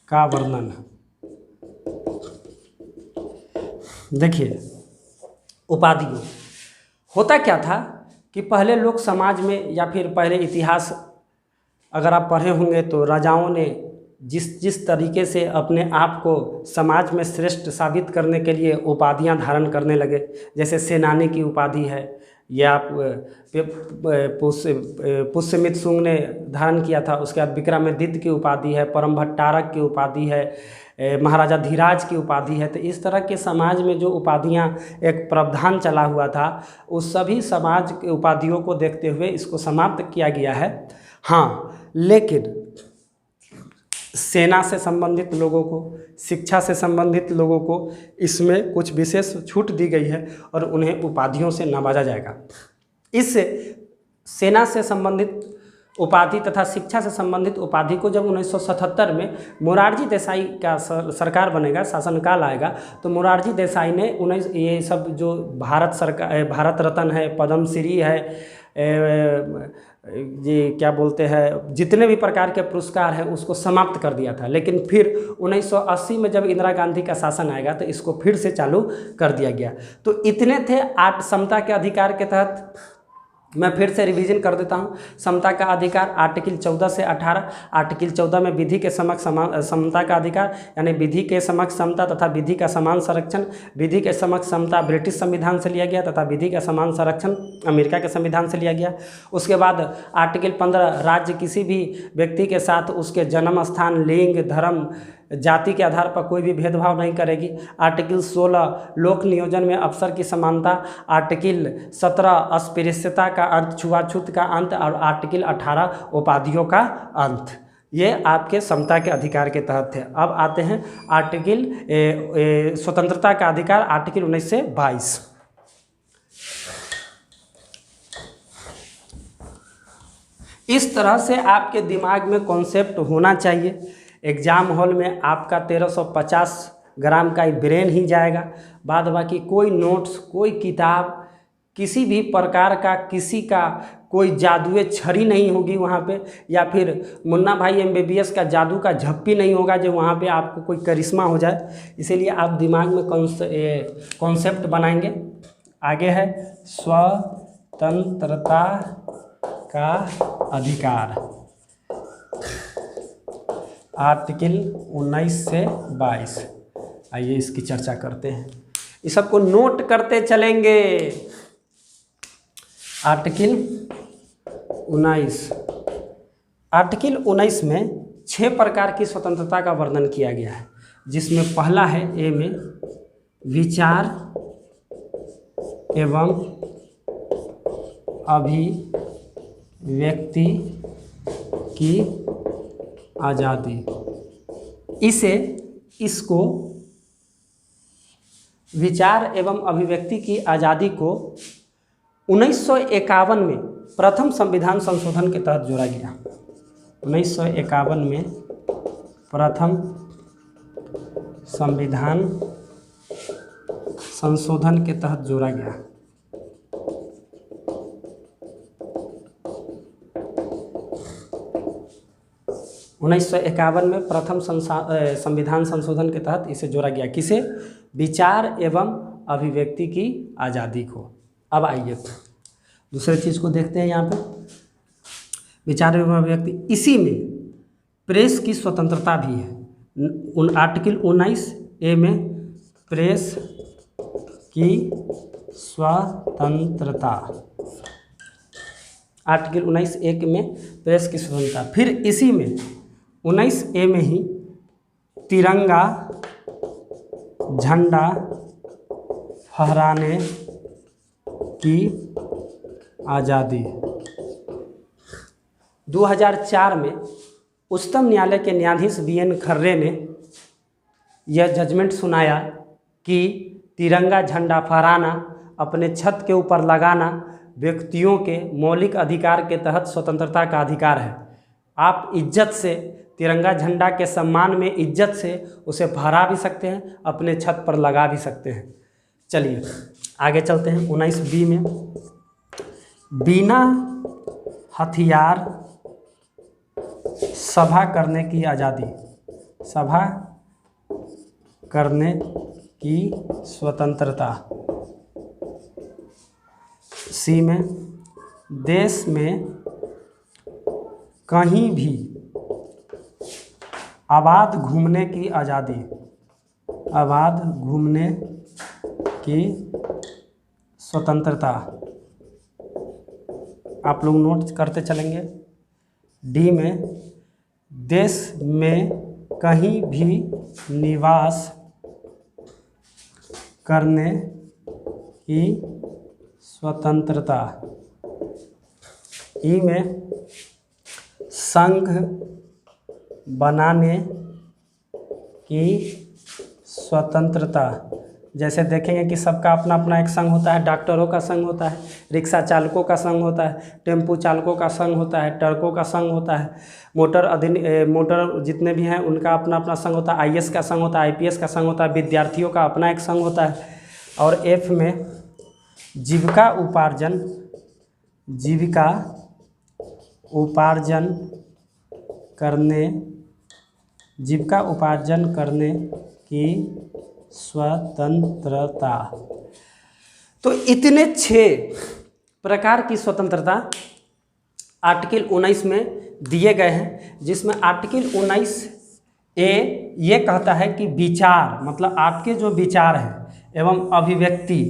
का वर्णन। देखिए, उपाधियों होता क्या था कि पहले लोग समाज में, या फिर पहले इतिहास अगर आप पढ़े होंगे तो राजाओं ने जिस तरीके से अपने आप को समाज में श्रेष्ठ साबित करने के लिए उपाधियां धारण करने लगे। जैसे सेनानी की उपाधि है, यह आप पुष्यमित शुंग ने धारण किया था। उसके बाद विक्रमादित्य की उपाधि है, परम भट्टारक की उपाधि है, महाराजा धीराज की उपाधि है। तो इस तरह के समाज में जो उपाधियां एक प्रावधान चला हुआ था, उस सभी समाज के उपाधियों को देखते हुए इसको समाप्त किया गया है। हाँ, लेकिन सेना से संबंधित लोगों को, शिक्षा से संबंधित लोगों को इसमें कुछ विशेष छूट दी गई है और उन्हें उपाधियों से नवाजा जाएगा। इससे सेना से संबंधित उपाधि तथा शिक्षा से संबंधित उपाधि को जब 1977 में मोरारजी देसाई का सरकार बनेगा, शासनकाल आएगा, तो मोरारजी देसाई ने ये सब जो भारत सरकार, भारत रत्न है, पद्मश्री है, ये क्या बोलते हैं, जितने भी प्रकार के पुरस्कार हैं उसको समाप्त कर दिया था। लेकिन फिर 1980 में जब इंदिरा गांधी का शासन आएगा तो इसको फिर से चालू कर दिया गया। तो इतने थे 8 समता के अधिकार के तहत। मैं फिर से रिवीजन कर देता हूँ। समता का अधिकार आर्टिकल 14 से 18। आर्टिकल 14 में विधि के समक्ष समता का अधिकार, यानी विधि के समक्ष समता तथा विधि का समान संरक्षण। विधि के समक्ष समता ब्रिटिश संविधान से लिया गया तथा विधि का समान संरक्षण अमेरिका के संविधान से लिया गया। उसके बाद आर्टिकल 15, राज्य किसी भी व्यक्ति के साथ उसके जन्म स्थान, लिंग, धर्म, जाति के आधार पर कोई भी भेदभाव नहीं करेगी। आर्टिकल 16, लोक नियोजन में अफसर की समानता। आर्टिकल 17, अस्पृश्यता का अंत, छुआछूत का अंत। और आर्टिकल 18, उपाधियों का अंत। ये आपके समता के अधिकार के तहत थे। अब आते हैं आर्टिकल स्वतंत्रता का अधिकार, आर्टिकल 19 से 22। इस तरह से आपके दिमाग में कॉन्सेप्ट होना चाहिए। एग्ज़ाम हॉल में आपका 1350 ग्राम का ब्रेन ही जाएगा। बाद बाकी कोई नोट्स, कोई किताब, किसी भी प्रकार का किसी का कोई जादुई छड़ी नहीं होगी वहाँ पे, या फिर मुन्ना भाई MBBS का जादू का झप्पी नहीं होगा जो वहाँ पे आपको कोई करिश्मा हो जाए। इसीलिए आप दिमाग में कॉन्सेप्ट बनाएंगे। आगे है स्वतंत्रता का अधिकार, आर्टिकल 19 से 22। आइए इसकी चर्चा करते हैं, इस सबको नोट करते चलेंगे। आर्टिकल 19, आर्टिकल 19 में 6 प्रकार की स्वतंत्रता का वर्णन किया गया है, जिसमें पहला है ए में विचार एवं अभिव्यक्ति की आज़ादी। इसको विचार एवं अभिव्यक्ति की आज़ादी को 1951 में प्रथम संविधान संशोधन के तहत जोड़ा गया। 1951 में प्रथम संविधान संशोधन के तहत जोड़ा गया। उन्नीस सौ 51 में प्रथम संविधान संशोधन के तहत इसे जोड़ा गया। किसे? विचार एवं अभिव्यक्ति की आज़ादी को। अब आइए दूसरे चीज़ को देखते हैं। यहाँ पे विचार एवं अभिव्यक्ति, इसी में प्रेस की स्वतंत्रता भी है। आर्टिकल 19A में प्रेस की स्वतंत्रता, आर्टिकल 19A में प्रेस की स्वतंत्रता। फिर इसी में 19A में ही तिरंगा झंडा फहराने की आज़ादी। 2004 में उच्चतम न्यायालय के न्यायाधीश BN खर्रे ने यह जजमेंट सुनाया कि तिरंगा झंडा फहराना, अपने छत के ऊपर लगाना व्यक्तियों के मौलिक अधिकार के तहत स्वतंत्रता का अधिकार है। आप इज्जत से तिरंगा झंडा के सम्मान में इज्जत से उसे फहरा भी सकते हैं, अपने छत पर लगा भी सकते हैं। चलिए आगे चलते हैं। 19B में बिना हथियार सभा करने की आज़ादी, सभा करने की स्वतंत्रता। C में देश में कहीं भी आबाद घूमने की आज़ादी, आबाद घूमने की स्वतंत्रता। आप लोग नोट करते चलेंगे। D में देश में कहीं भी निवास करने की स्वतंत्रता। E में संघ बनाने की स्वतंत्रता। जैसे देखेंगे कि सबका अपना अपना एक संघ होता है, डॉक्टरों का संघ होता है, रिक्शा चालकों का संघ होता है, टेम्पू चालकों का संघ होता है, ट्रकों का संघ होता है, मोटर जितने भी हैं उनका अपना अपना संघ होता है, आईएएस का संघ होता है, आईपीएस का संघ होता है, विद्यार्थियों का अपना एक संघ होता है। और एफ में जीविका उपार्जन करने की स्वतंत्रता। तो इतने 6 प्रकार की स्वतंत्रता आर्टिकल 19 में दिए गए हैं, जिसमें आर्टिकल 19A ये कहता है कि विचार, मतलब आपके जो विचार हैं एवं अभिव्यक्ति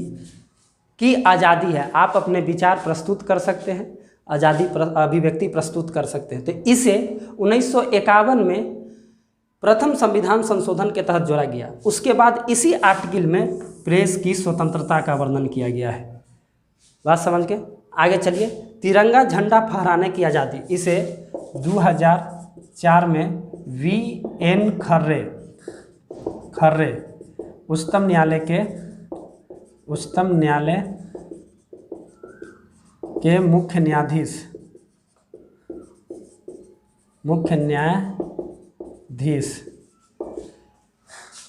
की आज़ादी है, आप अपने विचार प्रस्तुत कर सकते हैं, अभिव्यक्ति प्रस्तुत कर सकते हैं। तो इसे 1951 में प्रथम संविधान संशोधन के तहत जोड़ा गया। उसके बाद इसी आर्टिकल में प्रेस की स्वतंत्रता का वर्णन किया गया है। बात समझ के आगे चलिए। तिरंगा झंडा फहराने की आज़ादी, इसे 2004 में VN खर्रे उच्चतम न्यायालय के मुख्य न्यायाधीश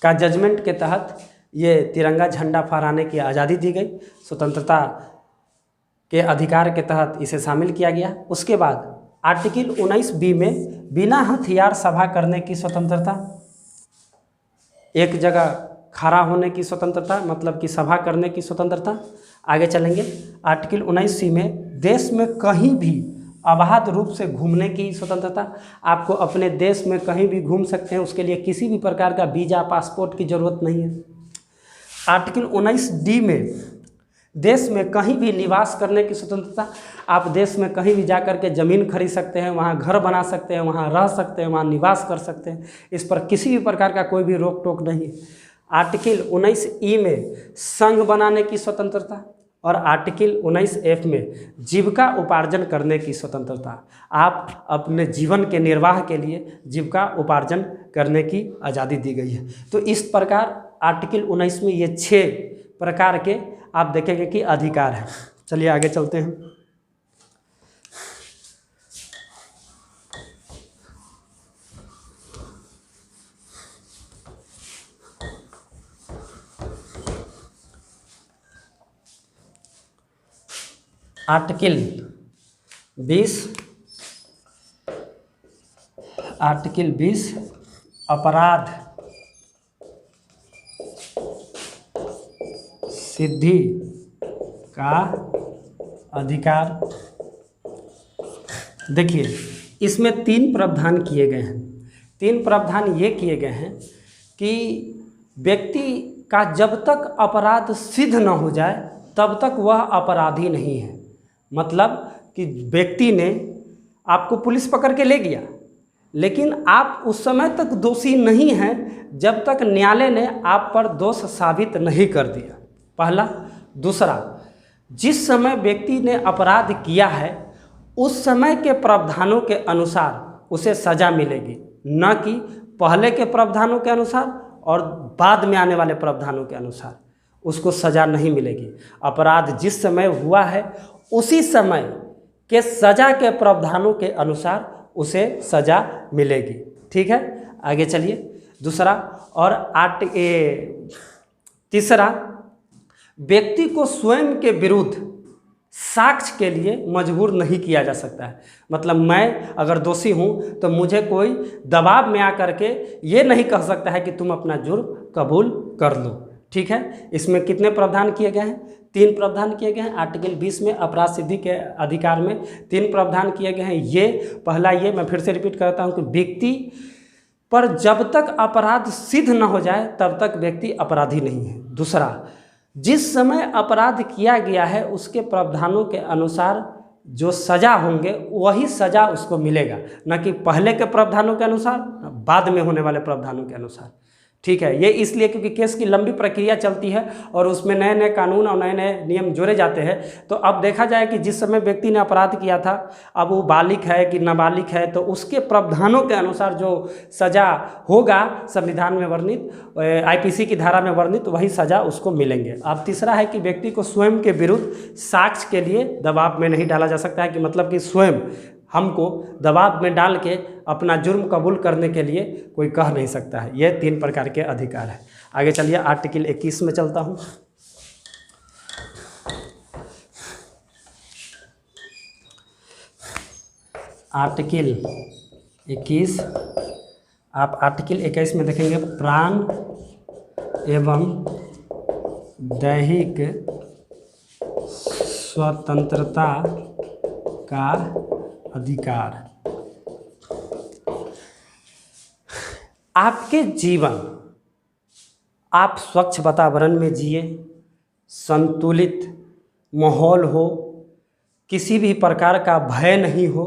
का जजमेंट के तहत ये तिरंगा झंडा फहराने की आज़ादी दी गई, स्वतंत्रता के अधिकार के तहत इसे शामिल किया गया। उसके बाद आर्टिकल 19B में बिना हथियार सभा करने की स्वतंत्रता, एक जगह खड़ा होने की स्वतंत्रता, मतलब कि सभा करने की स्वतंत्रता। आगे चलेंगे। आर्टिकल 19C में देश में कहीं भी अबाध रूप से घूमने की स्वतंत्रता, आपको अपने देश में कहीं भी घूम सकते हैं, उसके लिए किसी भी प्रकार का वीज़ा पासपोर्ट की ज़रूरत नहीं है। आर्टिकल 19D में देश में कहीं भी निवास करने की स्वतंत्रता, आप देश में कहीं भी जाकर के ज़मीन खरीद सकते हैं, वहाँ घर बना सकते हैं, वहाँ रह सकते हैं, वहाँ निवास कर सकते हैं, इस पर किसी भी प्रकार का कोई भी रोक टोक नहीं। आर्टिकल 19E में संघ बनाने की स्वतंत्रता और आर्टिकल 19F में जीविका उपार्जन करने की स्वतंत्रता, आप अपने जीवन के निर्वाह के लिए जीविका उपार्जन करने की आज़ादी दी गई है। तो इस प्रकार आर्टिकल 19 में ये 6 प्रकार के आप देखेंगे कि अधिकार हैं। चलिए आगे चलते हैं। आर्टिकल 20 अपराध सिद्धि का अधिकार। देखिए, इसमें 3 प्रावधान किए गए हैं। 3 प्रावधान ये किए गए हैं कि व्यक्ति का जब तक अपराध सिद्ध न हो जाए तब तक वह अपराधी नहीं है। मतलब कि व्यक्ति ने आपको पुलिस पकड़ के ले गया, लेकिन आप उस समय तक दोषी नहीं हैं जब तक न्यायालय ने आप पर दोष साबित नहीं कर दिया, पहला। दूसरा, जिस समय व्यक्ति ने अपराध किया है उस समय के प्रावधानों के अनुसार उसे सज़ा मिलेगी, न कि पहले के प्रावधानों के अनुसार और बाद में आने वाले प्रावधानों के अनुसार उसको सज़ा नहीं मिलेगी। अपराध जिस समय हुआ है उसी समय के सज़ा के प्रावधानों के अनुसार उसे सज़ा मिलेगी। ठीक है, आगे चलिए। दूसरा और तीसरा, व्यक्ति को स्वयं के विरुद्ध साक्ष्य के लिए मजबूर नहीं किया जा सकता है। मतलब मैं अगर दोषी हूँ तो मुझे कोई दबाव में आकर के ये नहीं कह सकता है कि तुम अपना जुर्म कबूल कर लो। ठीक है, इसमें कितने प्रावधान किए गए हैं? 3 प्रावधान किए गए हैं। आर्टिकल 20 में अपराध सिद्धि के अधिकार में 3 प्रावधान किए गए हैं। ये पहला, ये मैं फिर से रिपीट करता हूँ कि व्यक्ति पर जब तक अपराध सिद्ध न हो जाए तब तक व्यक्ति अपराधी नहीं है। दूसरा, जिस समय अपराध किया गया है उसके प्रावधानों के अनुसार जो सज़ा होंगे वही सज़ा उसको मिलेगा, न कि पहले के प्रावधानों के अनुसार, बाद में होने वाले प्रावधानों के अनुसार। ठीक है, ये इसलिए क्योंकि केस की लंबी प्रक्रिया चलती है और उसमें नए नए कानून और नए नए नियम जोड़े जाते हैं। तो अब देखा जाए कि जिस समय व्यक्ति ने अपराध किया था, अब वो बालिग है कि नाबालिग है, तो उसके प्रावधानों के अनुसार जो सज़ा होगा संविधान में वर्णित, आईपीसी की धारा में वर्णित, वही सज़ा उसको मिलेंगे। अब तीसरा है कि व्यक्ति को स्वयं के विरुद्ध साक्ष्य के लिए दबाव में नहीं डाला जा सकता है, कि मतलब कि स्वयं हमको दबाव में डाल के अपना जुर्म कबूल करने के लिए कोई कह नहीं सकता है। ये 3 प्रकार के अधिकार है। आगे चलिए आर्टिकल 21 में चलता हूँ। आर्टिकल 21, आप आर्टिकल 21 में देखेंगे प्राण एवं दैहिक स्वतंत्रता का अधिकार। आपके जीवन, आप स्वच्छ वातावरण में जिए, संतुलित माहौल हो, किसी भी प्रकार का भय नहीं हो,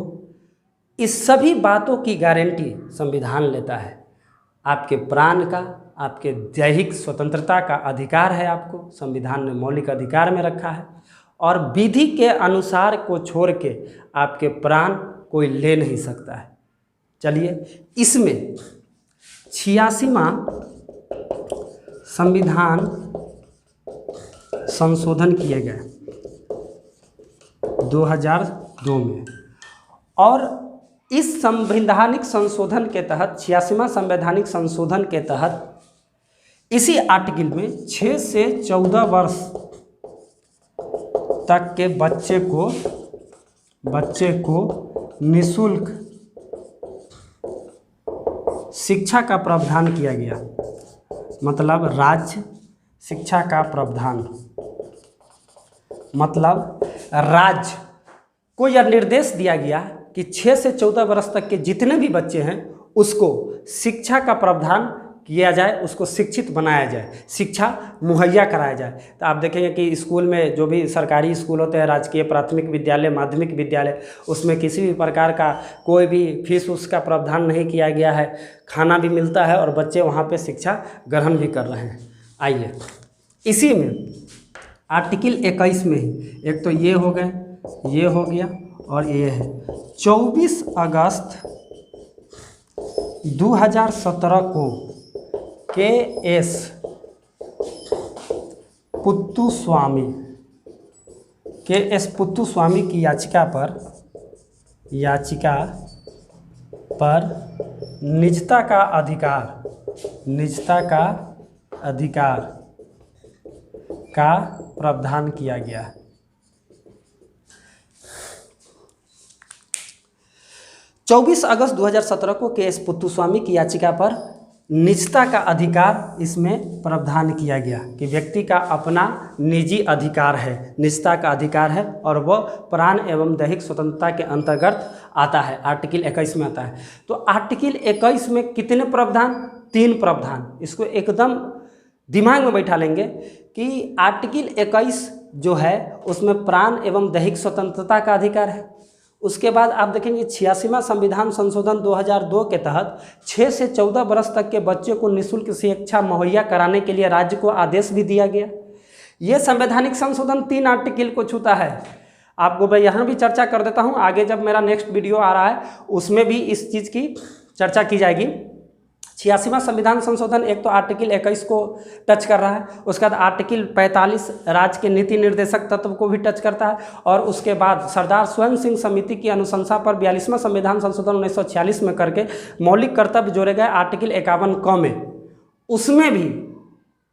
इस सभी बातों की गारंटी संविधान लेता है। आपके प्राण का, आपके दैहिक स्वतंत्रता का अधिकार है, आपको संविधान ने मौलिक अधिकार में रखा है, और विधि के अनुसार को छोड़ के आपके प्राण कोई ले नहीं सकता है। चलिए, इसमें 86वां संविधान संशोधन किए गए 2002 में, और इस संवैधानिक संशोधन के तहत 86वां संवैधानिक संशोधन के तहत इसी आर्टिकल में 6 से 14 वर्ष तक के बच्चे को निःशुल्क शिक्षा का प्रावधान किया गया। मतलब राज्य शिक्षा का प्रावधान, मतलब राज्य को यह निर्देश दिया गया कि 6 से 14 वर्ष तक के जितने भी बच्चे हैं उसको शिक्षा का प्रावधान किया जाए, उसको शिक्षित बनाया जाए, शिक्षा मुहैया कराया जाए। तो आप देखेंगे कि स्कूल में जो भी सरकारी स्कूल होते हैं, राजकीय प्राथमिक विद्यालय, माध्यमिक विद्यालय, उसमें किसी भी प्रकार का कोई भी फीस उसका प्रावधान नहीं किया गया है, खाना भी मिलता है और बच्चे वहाँ पे शिक्षा ग्रहण भी कर रहे हैं। आइए, इसी में आर्टिकल 21 में ही एक तो ये हो गए, ये हो गया, और ये है 24 अगस्त 2017 को के.एस. पुत्तुस्वामी की याचिका पर निजता का अधिकार का प्रावधान किया गया। 24 अगस्त 2017 को के.एस. पुत्तुस्वामी की याचिका पर निजता का अधिकार इसमें प्रावधान किया गया कि व्यक्ति का अपना निजी अधिकार है, निजता का अधिकार है, और वह प्राण एवं दैहिक स्वतंत्रता के अंतर्गत आता है, आर्टिकल 21 में आता है। तो आर्टिकल 21 में कितने प्रावधान? 3 प्रावधान। इसको एकदम दिमाग में बैठा लेंगे कि आर्टिकल 21 जो है उसमें प्राण एवं दैहिक स्वतंत्रता का अधिकार है। उसके बाद आप देखेंगे 86वां संविधान संशोधन 2002 के तहत 6 से 14 वर्ष तक के बच्चे को निःशुल्क शिक्षा मुहैया कराने के लिए राज्य को आदेश भी दिया गया। ये संवैधानिक संशोधन 3 आर्टिकल को छूता है। आपको मैं यहाँ भी चर्चा कर देता हूँ, आगे जब मेरा नेक्स्ट वीडियो आ रहा है उसमें भी इस चीज़ की चर्चा की जाएगी। 86वां संविधान संशोधन एक तो आर्टिकल 21 को टच कर रहा है, उसके बाद आर्टिकल 45 राज्य के नीति निर्देशक तत्व को भी टच करता है, और उसके बाद सरदार स्वयं सिंह समिति की अनुशंसा पर 42वां संविधान संशोधन 1946 में करके मौलिक कर्तव्य जोड़े गए आर्टिकल 51 क में, उसमें भी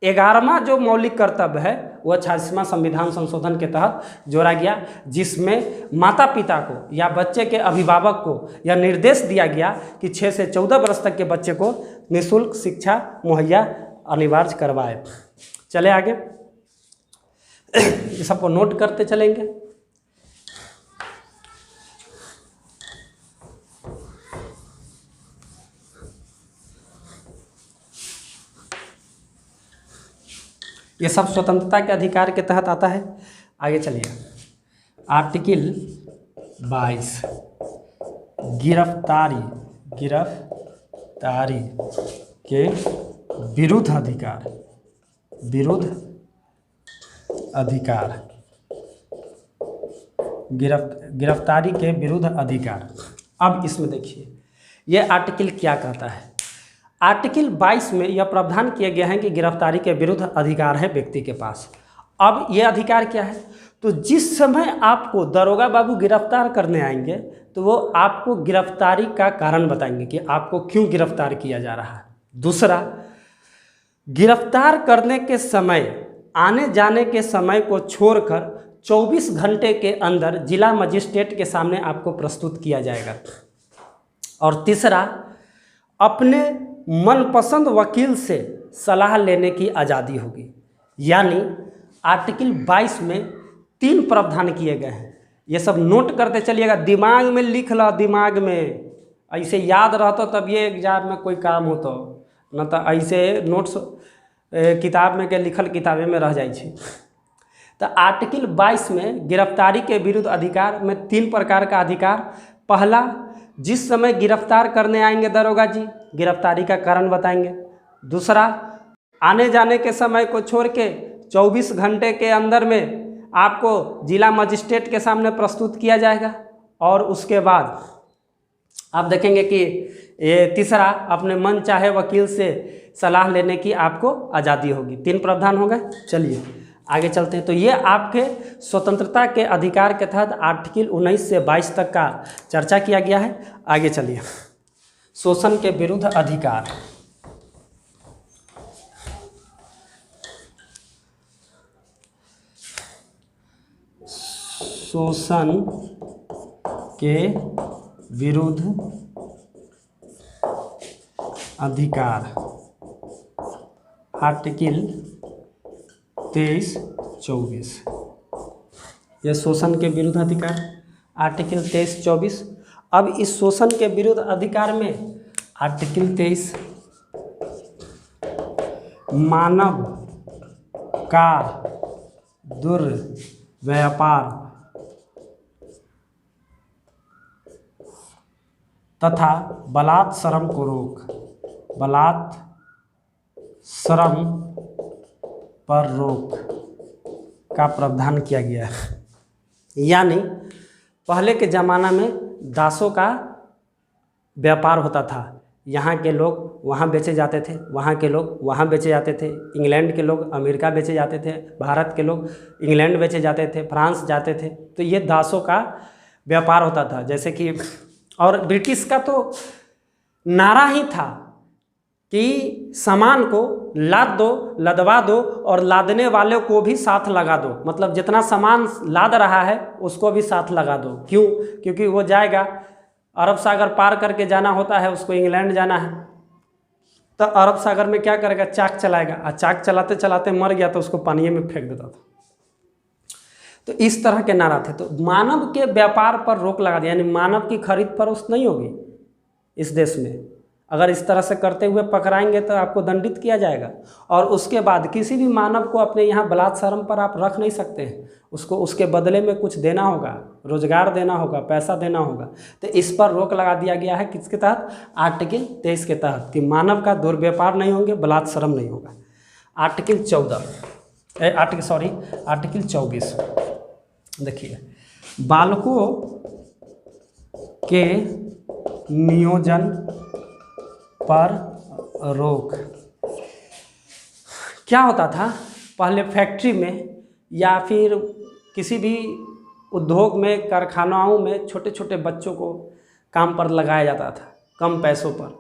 11वां जो मौलिक कर्तव्य है वह 86वां संविधान संशोधन के तहत जोड़ा गया, जिसमें माता पिता को या बच्चे के अभिभावक को यह निर्देश दिया गया कि 6 से 14 वर्ष तक के बच्चे को निःशुल्क शिक्षा मुहैया अनिवार्य करवाए। चले आगे, ये सबको नोट करते चलेंगे। ये सब स्वतंत्रता के अधिकार के तहत आता है। आगे चलिए, आर्टिकल 22 गिरफ्तारी के विरुद्ध अधिकार, विरुद्ध अधिकार, गिरफ्तारी के विरुद्ध अधिकार। अब इसमें देखिए ये आर्टिकल क्या कहता है। आर्टिकल 22 में यह प्रावधान किया गया है कि गिरफ्तारी के विरुद्ध अधिकार है व्यक्ति के पास। अब ये अधिकार क्या है, तो जिस समय आपको दरोगा बाबू गिरफ्तार करने आएंगे तो वो आपको गिरफ्तारी का कारण बताएंगे कि आपको क्यों गिरफ्तार किया जा रहा है। दूसरा, गिरफ्तार करने के समय, आने जाने के समय को छोड़कर 24 घंटे के अंदर जिला मजिस्ट्रेट के सामने आपको प्रस्तुत किया जाएगा। और तीसरा, अपने मनपसंद वकील से सलाह लेने की आज़ादी होगी। यानी आर्टिकल 22 में 3 प्रावधान किए गए हैं। ये सब नोट करते चलिएगा, दिमाग में लिख लो, दिमाग में ऐसे याद रहता तब ये एग्जाम में कोई काम होता, न तो ऐसे नोट्स किताब में के लिखल किताबे में रह जाए छे। तो आर्टिकल 22 में गिरफ्तारी के विरुद्ध अधिकार में 3 प्रकार का अधिकार। पहला, जिस समय गिरफ्तार करने आएंगे दरोगा जी, गिरफ्तारी का कारण बताएंगे। दूसरा, आने जाने के समय को छोड़ के 24 घंटे के अंदर में आपको जिला मजिस्ट्रेट के सामने प्रस्तुत किया जाएगा। और उसके बाद आप देखेंगे कि ये तीसरा, अपने मन चाहे वकील से सलाह लेने की आपको आज़ादी होगी। 3 प्रावधान हो गए। चलिए आगे चलते हैं। तो ये आपके स्वतंत्रता के अधिकार के तहत आर्टिकल 19 से 22 तक का चर्चा किया गया है। आगे चलिए, शोषण के विरुद्ध अधिकार। शोषण के विरुद्ध अधिकार, आर्टिकल 23-24। यह शोषण के विरुद्ध अधिकार आर्टिकल 23-24। अब इस शोषण के विरुद्ध अधिकार में आर्टिकल 23, मानव का दुर्व्यापार तथा बलात् श्रम को रोक, बलात् श्रम पर रोक का प्रावधान किया गया है। यानी पहले के ज़माना में दासों का व्यापार होता था। यहाँ के लोग वहाँ बेचे जाते थे, वहाँ के लोग वहाँ बेचे जाते थे, इंग्लैंड के लोग अमेरिका बेचे जाते थे, भारत के लोग इंग्लैंड बेचे जाते थे, फ्रांस जाते थे। तो ये दासों का व्यापार होता था। जैसे कि और ब्रिटिश का तो नारा ही था कि सामान को लाद दो, लदवा दो और लादने वाले को भी साथ लगा दो। मतलब जितना सामान लाद रहा है उसको भी साथ लगा दो। क्यों? क्योंकि वो जाएगा, अरब सागर पार करके जाना होता है, उसको इंग्लैंड जाना है, तो अरब सागर में क्या करेगा, चाक चलाएगा, और चाक चलाते चलाते मर गया तो उसको पानी में फेंक देता था। तो इस तरह के नारा थे। तो मानव के व्यापार पर रोक लगा दिया, यानी मानव की खरीद फरोख्त नहीं होगी इस देश में। अगर इस तरह से करते हुए पकड़ाएंगे तो आपको दंडित किया जाएगा। और उसके बाद किसी भी मानव को अपने यहाँ बलात् श्रम पर आप रख नहीं सकते हैं। उसको उसके बदले में कुछ देना होगा, रोजगार देना होगा, पैसा देना होगा। तो इस पर रोक लगा दिया गया है। किसके तहत? आर्टिकल 23 के तहत, कि मानव का दुर्व्यापार नहीं होंगे, बलात् श्रम नहीं होगा। आर्टिकल 24 देखिए, बालकों के नियोजन पर रोक। क्या होता था पहले, फैक्ट्री में या फिर किसी भी उद्योग में, कारखानाओं में छोटे छोटे बच्चों को काम पर लगाया जाता था। कम पैसों पर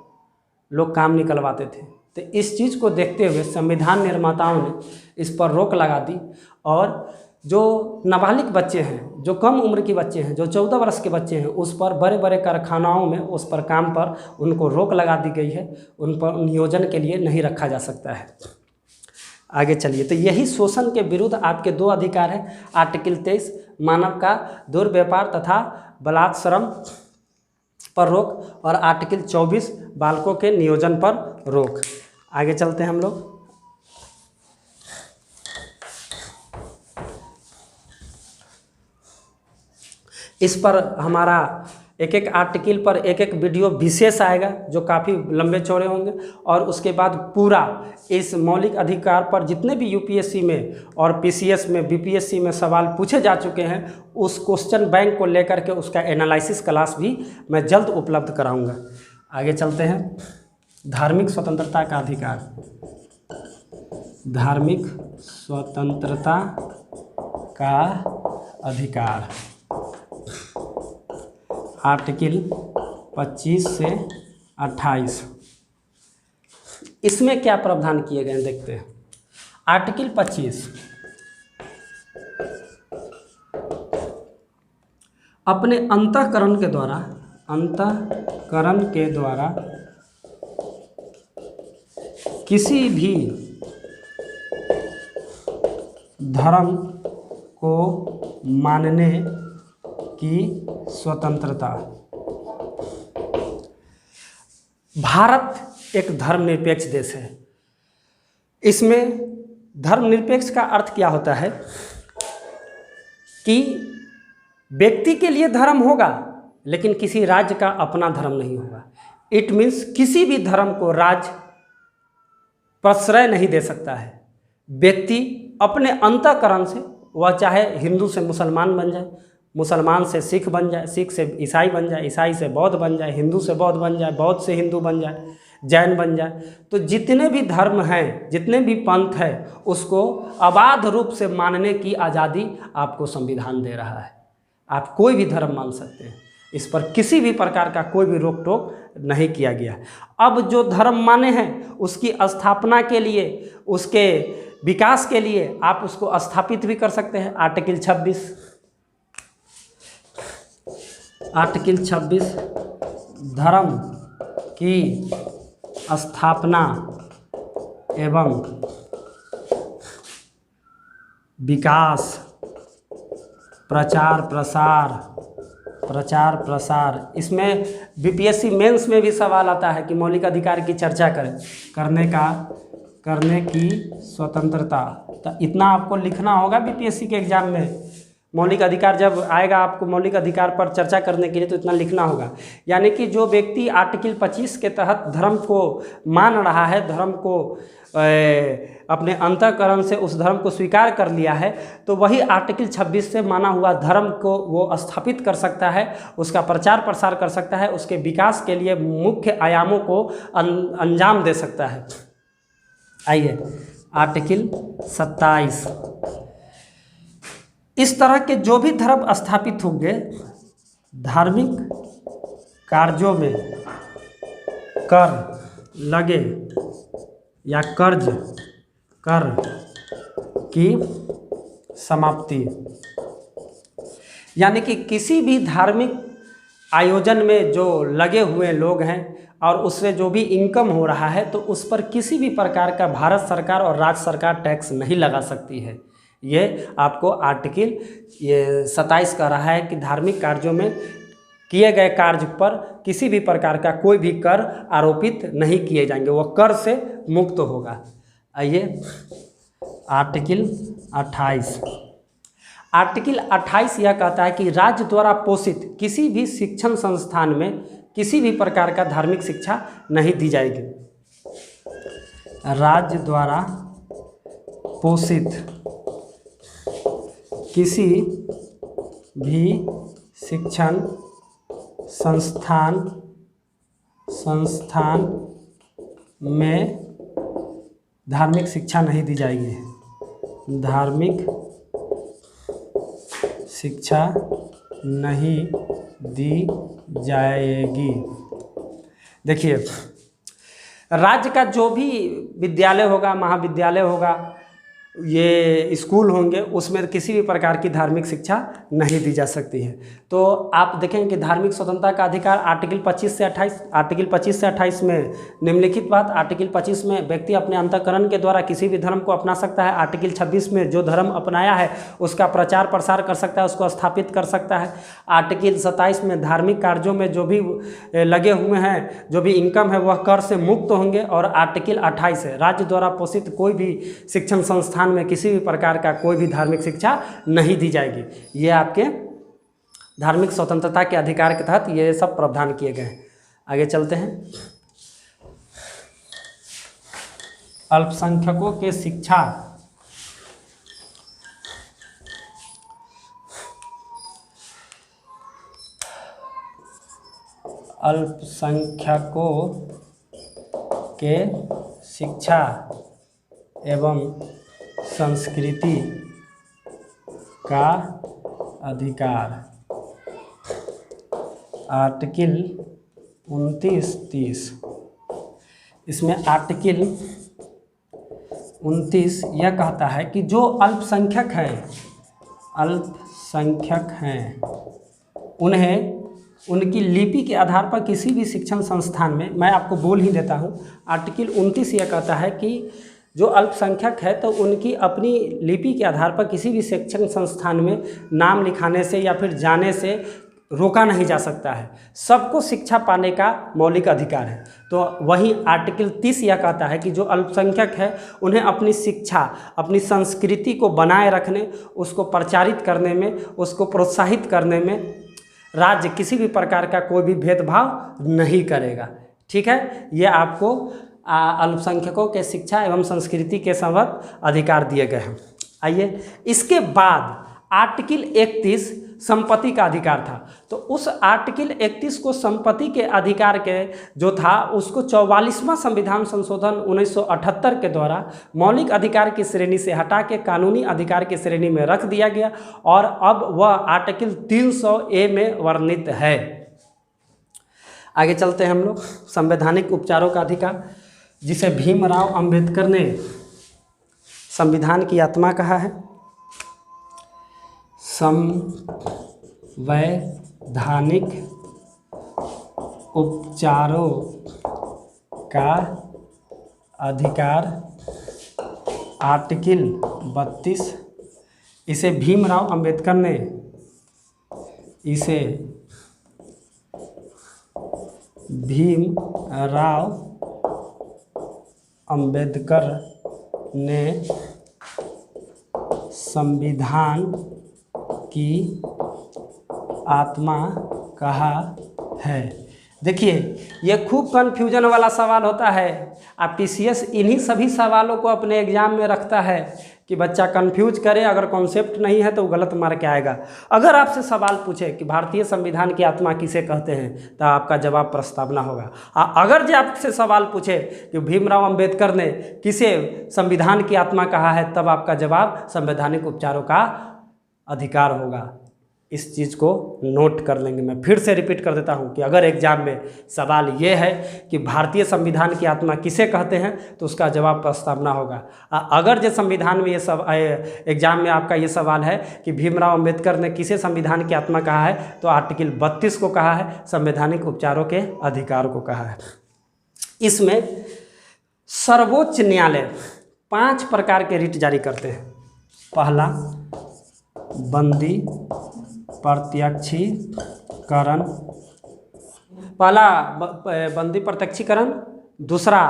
लोग काम निकलवाते थे। तो इस चीज़ को देखते हुए संविधान निर्माताओं ने इस पर रोक लगा दी। और जो नाबालिग बच्चे हैं, जो कम उम्र के बच्चे हैं, जो 14 वर्ष के बच्चे हैं, उस पर बड़े बड़े कारखानाओं में उस पर काम पर उनको रोक लगा दी गई है। उन पर नियोजन के लिए नहीं रखा जा सकता है। आगे चलिए। तो यही शोषण के विरुद्ध आपके 2 अधिकार हैं। आर्टिकल 23 मानव का दुर्व्यापार तथा बलात् श्रम पर रोक, और आर्टिकल 24 बालकों के नियोजन पर रोक। आगे चलते हैं हम लोग। इस पर हमारा एक एक आर्टिकल पर एक एक वीडियो विशेष आएगा जो काफ़ी लंबे चौड़े होंगे। और उसके बाद पूरा इस मौलिक अधिकार पर जितने भी यूपीएससी में और पीसीएस में बीपीएससी में सवाल पूछे जा चुके हैं, उस क्वेश्चन बैंक को लेकर के उसका एनालिसिस क्लास भी मैं जल्द उपलब्ध कराऊंगा। आगे चलते हैं। धार्मिक स्वतंत्रता का अधिकार। धार्मिक स्वतंत्रता का अधिकार आर्टिकल 25 से 28, इसमें क्या प्रावधान किए गए हैं देखते हैं। आर्टिकल 25, अपने अंतःकरण के द्वारा किसी भी धर्म को मानने की स्वतंत्रता। भारत एक धर्मनिरपेक्ष देश है। इसमें धर्मनिरपेक्ष का अर्थ क्या होता है कि व्यक्ति के लिए धर्म होगा लेकिन किसी राज्य का अपना धर्म नहीं होगा। इट मीन्स किसी भी धर्म को राज्य प्रश्रय नहीं दे सकता है। व्यक्ति अपने अंतःकरण से, वह चाहे हिंदू से मुसलमान बन जाए, मुसलमान से सिख बन जाए, सिख से ईसाई बन जाए, ईसाई से बौद्ध बन जाए, हिंदू से बौद्ध बन जाए, बौद्ध से हिंदू बन जाए, जैन बन जाए, तो जितने भी धर्म हैं, जितने भी पंथ है, उसको अबाध रूप से मानने की आज़ादी आपको संविधान दे रहा है। आप कोई भी धर्म मान सकते हैं, इस पर किसी भी प्रकार का कोई भी रोक टोक नहीं किया गया। अब जो धर्म माने हैं उसकी स्थापना के लिए, उसके विकास के लिए आप उसको स्थापित भी कर सकते हैं। आर्टिकल 26 धर्म की स्थापना एवं विकास, प्रचार प्रसार। इसमें बीपीएससी मेंस में भी सवाल आता है कि मौलिक अधिकार की चर्चा करने की स्वतंत्रता। तो इतना आपको लिखना होगा बीपीएससी के एग्जाम में। मौलिक अधिकार जब आएगा आपको मौलिक अधिकार पर चर्चा करने के लिए, तो इतना लिखना होगा। यानी कि जो व्यक्ति आर्टिकल 25 के तहत धर्म को मान रहा है, धर्म को अपने अंतःकरण से उस धर्म को स्वीकार कर लिया है, तो वही आर्टिकल 26 से माना हुआ धर्म को वो स्थापित कर सकता है, उसका प्रचार प्रसार कर सकता है, उसके विकास के लिए मुख्य आयामों को अंजाम दे सकता है। आइए आर्टिकल 27, इस तरह के जो भी धर्म स्थापित होंगे, धार्मिक कार्यों में कर लगे या कर्ज कर की समाप्ति। यानी कि किसी भी धार्मिक आयोजन में जो लगे हुए लोग हैं और उससे जो भी इनकम हो रहा है, तो उस पर किसी भी प्रकार का भारत सरकार और राज्य सरकार टैक्स नहीं लगा सकती है। ये आपको आर्टिकल 27 कह रहा है कि धार्मिक कार्यों में किए गए कार्य पर किसी भी प्रकार का कोई भी कर आरोपित नहीं किए जाएंगे, वह कर से मुक्त होगा। आइए आर्टिकल 28। आर्टिकल 28 यह कहता है कि राज्य द्वारा पोषित किसी भी शिक्षण संस्थान में किसी भी प्रकार का धार्मिक शिक्षा नहीं दी जाएगी। राज्य द्वारा पोषित किसी भी शिक्षण संस्थान में धार्मिक शिक्षा नहीं दी जाएगी। धार्मिक शिक्षा नहीं दी जाएगी। देखिए, राज्य का जो भी विद्यालय होगा, महाविद्यालय होगा, ये स्कूल होंगे, उसमें किसी भी प्रकार की धार्मिक शिक्षा नहीं दी जा सकती है। तो आप देखेंगे कि धार्मिक स्वतंत्रता का अधिकार आर्टिकल 25 से 28, आर्टिकल 25 से 28 में निम्नलिखित बात। आर्टिकल 25 में व्यक्ति अपने अंतःकरण के द्वारा किसी भी धर्म को अपना सकता है। आर्टिकल 26 में जो धर्म अपनाया है उसका प्रचार प्रसार कर सकता है, उसको स्थापित कर सकता है। आर्टिकल 27 में धार्मिक कार्यों में जो भी लगे हुए हैं, जो भी इनकम है, वह कर से मुक्त होंगे। और आर्टिकल 28 है, राज्य द्वारा पोषित कोई भी शिक्षण संस्थान में किसी भी प्रकार का कोई भी धार्मिक शिक्षा नहीं दी जाएगी। ये आपके धार्मिक स्वतंत्रता के अधिकार के तहत ये सब प्रावधान किए गए हैं। आगे चलते हैं। अल्पसंख्यकों के शिक्षा अल्पसंख्यकों के शिक्षा एवं संस्कृति का अधिकार, आर्टिकल 29-30। इसमें आर्टिकल 29 यह कहता है कि जो अल्पसंख्यक हैं उन्हें उनकी लिपि के आधार पर किसी भी शिक्षण संस्थान में, मैं आपको बोल ही देता हूँ, आर्टिकल 29 यह कहता है कि जो अल्पसंख्यक है तो उनकी अपनी लिपि के आधार पर किसी भी शिक्षण संस्थान में नाम लिखाने से या फिर जाने से रोका नहीं जा सकता है। सबको शिक्षा पाने का मौलिक अधिकार है। तो वही आर्टिकल 30 यह कहता है कि जो अल्पसंख्यक है उन्हें अपनी शिक्षा, अपनी संस्कृति को बनाए रखने, उसको प्रचारित करने में, उसको प्रोत्साहित करने में राज्य किसी भी प्रकार का कोई भी भेदभाव नहीं करेगा। ठीक है, ये आपको अल्पसंख्यकों के शिक्षा एवं संस्कृति के संबंध अधिकार दिए गए हैं। आइए, इसके बाद आर्टिकल 31 संपत्ति का अधिकार था। तो उस आर्टिकल 31 को संपत्ति के अधिकार के जो था उसको 44वां संविधान संशोधन 1978 के द्वारा मौलिक अधिकार की श्रेणी से हटा के कानूनी अधिकार की श्रेणी में रख दिया गया और अब वह आर्टिकल 300A में वर्णित है। आगे चलते हैं हम लोग। संवैधानिक उपचारों का अधिकार, जिसे भीमराव अंबेडकर ने संविधान की आत्मा कहा है। संवैधानिक उपचारों का अधिकार, आर्टिकल 32, इसे भीमराव अंबेडकर ने संविधान की आत्मा कहा है। देखिए, ये खूब कन्फ्यूजन वाला सवाल होता है। आप पीसीएस इन्हीं सभी सवालों को अपने एग्जाम में रखता है कि बच्चा कंफ्यूज करे, अगर कॉन्सेप्ट नहीं है तो वो गलत मार के आएगा। अगर आपसे सवाल पूछे कि भारतीय संविधान की आत्मा किसे कहते हैं तो आपका जवाब प्रस्तावना होगा। अगर जो आपसे सवाल पूछे कि भीमराव अंबेडकर ने किसे संविधान की आत्मा कहा है, तब आपका जवाब संवैधानिक उपचारों का अधिकार होगा। इस चीज़ को नोट कर लेंगे। मैं फिर से रिपीट कर देता हूँ कि अगर एग्जाम में सवाल ये है कि भारतीय संविधान की आत्मा किसे कहते हैं तो उसका जवाब प्रस्तावना होगा। अगर जो संविधान में ये सब एग्जाम में आपका ये सवाल है कि भीमराव अंबेडकर ने किसे संविधान की आत्मा कहा है, तो आर्टिकल 32 को कहा है, संवैधानिक उपचारों के अधिकार को कहा है। इसमें सर्वोच्च न्यायालय 5 प्रकार के रिट जारी करते हैं। पहला, बंदी प्रत्यक्षीकरण, बंदी प्रत्यक्षीकरण। दूसरा,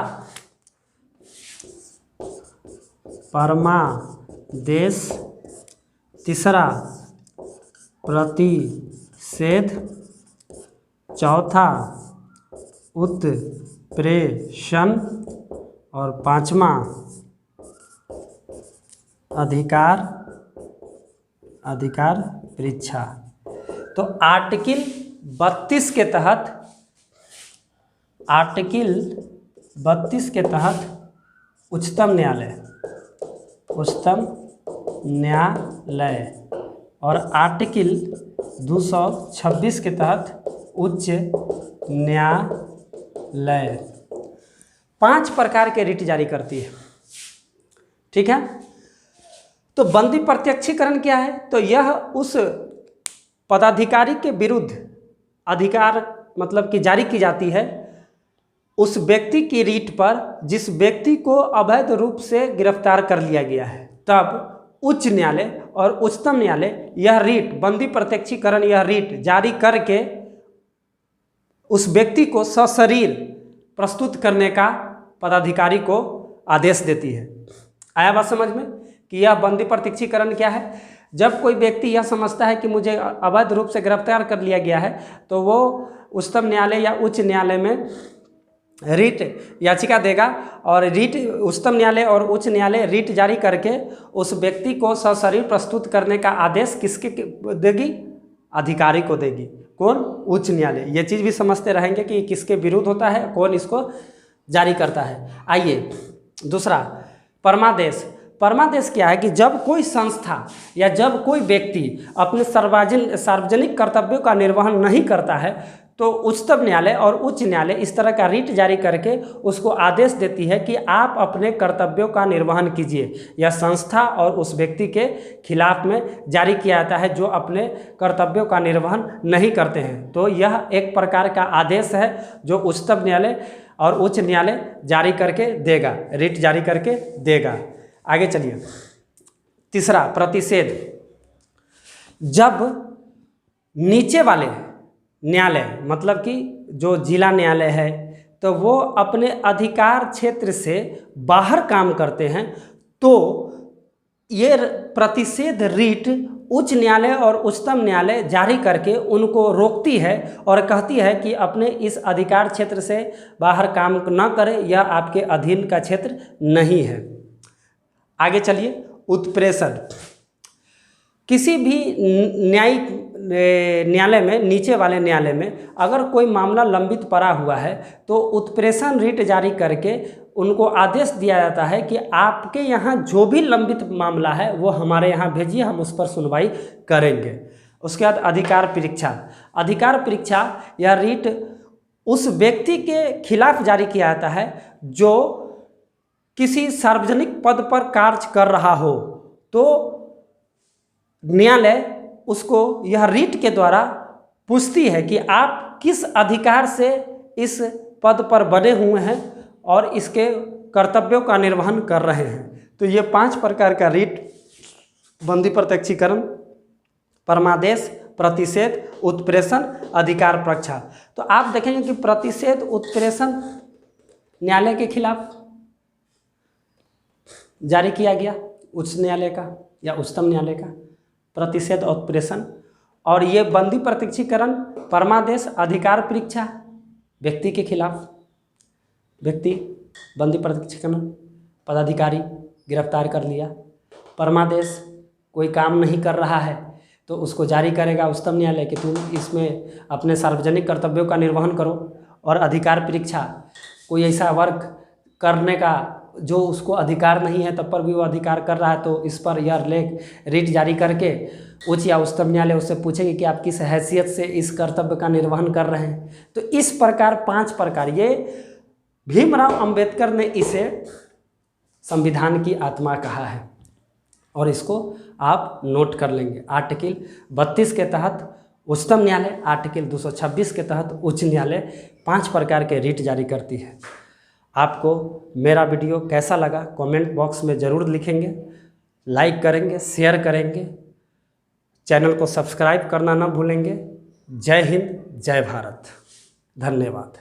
परमादेश। तीसरा, प्रतिषेध। चौथा, उत्प्रेषण। और 5वां, अधिकार परीक्षा। तो आर्टिकल 32 के तहत उच्चतम न्यायालय और आर्टिकल 226 के तहत उच्च न्यायालय 5 प्रकार के रिट जारी करती है। ठीक है, तो बंदी प्रत्यक्षीकरण क्या है? तो यह उस पदाधिकारी के विरुद्ध अधिकार मतलब कि जारी की जाती है उस व्यक्ति की रीट पर जिस व्यक्ति को अवैध रूप से गिरफ्तार कर लिया गया है। तब उच्च न्यायालय और उच्चतम न्यायालय यह रीट, बंदी प्रत्यक्षीकरण, यह रीट जारी करके उस व्यक्ति को सशरीर प्रस्तुत करने का पदाधिकारी को आदेश देती है। आया बात समझ में कि यह बंदी प्रत्यक्षीकरण क्या है? जब कोई व्यक्ति यह समझता है कि मुझे अवैध रूप से गिरफ्तार कर लिया गया है तो वो उच्चतम न्यायालय या उच्च न्यायालय में रिट याचिका देगा और रिट उच्चतम न्यायालय और उच्च न्यायालय रिट जारी करके उस व्यक्ति को सशरीर प्रस्तुत करने का आदेश किसके देगी? अधिकारी को देगी। कौन? उच्च न्यायालय। ये चीज़ भी समझते रहेंगे कि किसके विरुद्ध होता है, कौन इसको जारी करता है। आइए दूसरा, परमादेश। परमादेश क्या है कि जब कोई संस्था या जब कोई व्यक्ति अपने सार्वजनिक कर्तव्यों का निर्वहन नहीं करता है तो उच्चतम न्यायालय और उच्च न्यायालय इस तरह का रिट जारी करके उसको आदेश देती है कि आप अपने कर्तव्यों का निर्वहन कीजिए। यह संस्था और उस व्यक्ति के खिलाफ में जारी किया जाता है जो अपने कर्तव्यों का निर्वहन नहीं करते हैं। तो यह एक प्रकार का आदेश है जो उच्चतम न्यायालय और उच्च न्यायालय जारी करके देगा, रिट जारी करके देगा। आगे चलिए, तीसरा, प्रतिषेध। जब नीचे वाले न्यायालय मतलब कि जो जिला न्यायालय है तो वो अपने अधिकार क्षेत्र से बाहर काम करते हैं तो ये प्रतिषेध रिट उच्च न्यायालय और उच्चतम न्यायालय जारी करके उनको रोकती है और कहती है कि अपने इस अधिकार क्षेत्र से बाहर काम न करें, यह आपके अधीन का क्षेत्र नहीं है। आगे चलिए, उत्प्रेषण। किसी भी न्यायिक न्यायालय में, नीचे वाले न्यायालय में अगर कोई मामला लंबित पड़ा हुआ है तो उत्प्रेषण रिट जारी करके उनको आदेश दिया जाता है कि आपके यहाँ जो भी लंबित मामला है वो हमारे यहाँ भेजिए, हम उस पर सुनवाई करेंगे। उसके बाद अधिकार परीक्षा। अधिकार परीक्षा या रिट उस व्यक्ति के खिलाफ जारी किया जाता है जो किसी सार्वजनिक पद पर कार्य कर रहा हो तो न्यायालय उसको यह रिट के द्वारा पूछती है कि आप किस अधिकार से इस पद पर बने हुए हैं और इसके कर्तव्यों का निर्वहन कर रहे हैं। तो ये 5 प्रकार का रिट, बंदी प्रत्यक्षीकरण, परमादेश, प्रतिषेध, उत्प्रेषण, अधिकार परीक्षा। तो आप देखेंगे कि प्रतिषेध, उत्प्रेषण न्यायालय के खिलाफ जारी किया गया, उच्च न्यायालय का या उच्चतम न्यायालय का प्रतिषेध और उत्प्रेषण, और ये बंदी प्रत्यक्षीकरण, परमादेश, अधिकार परीक्षा व्यक्ति के खिलाफ, व्यक्ति बंदी प्रत्यक्षीकरण, पदाधिकारी गिरफ्तार कर लिया। परमादेश, कोई काम नहीं कर रहा है तो उसको जारी करेगा उच्चतम न्यायालय कि तुम इसमें अपने सार्वजनिक कर्तव्यों का निर्वहन करो। और अधिकार परीक्षा, कोई ऐसा वर्क करने का जो उसको अधिकार नहीं है तब पर भी वो अधिकार कर रहा है तो इस पर यह रिट जारी करके उच्च या उच्चतम न्यायालय उससे पूछेंगे कि आप किस हैसियत से इस कर्तव्य का निर्वहन कर रहे हैं। तो इस प्रकार 5 प्रकार, ये भीमराव अंबेडकर ने इसे संविधान की आत्मा कहा है और इसको आप नोट कर लेंगे। आर्टिकल 32 के तहत उच्चतम न्यायालय, आर्टिकल 226 के तहत उच्च न्यायालय 5 प्रकार के रिट जारी करती है। आपको मेरा वीडियो कैसा लगा कमेंट बॉक्स में ज़रूर लिखेंगे, लाइक करेंगे, शेयर करेंगे, चैनल को सब्सक्राइब करना ना भूलेंगे। जय हिंद, जय भारत, धन्यवाद।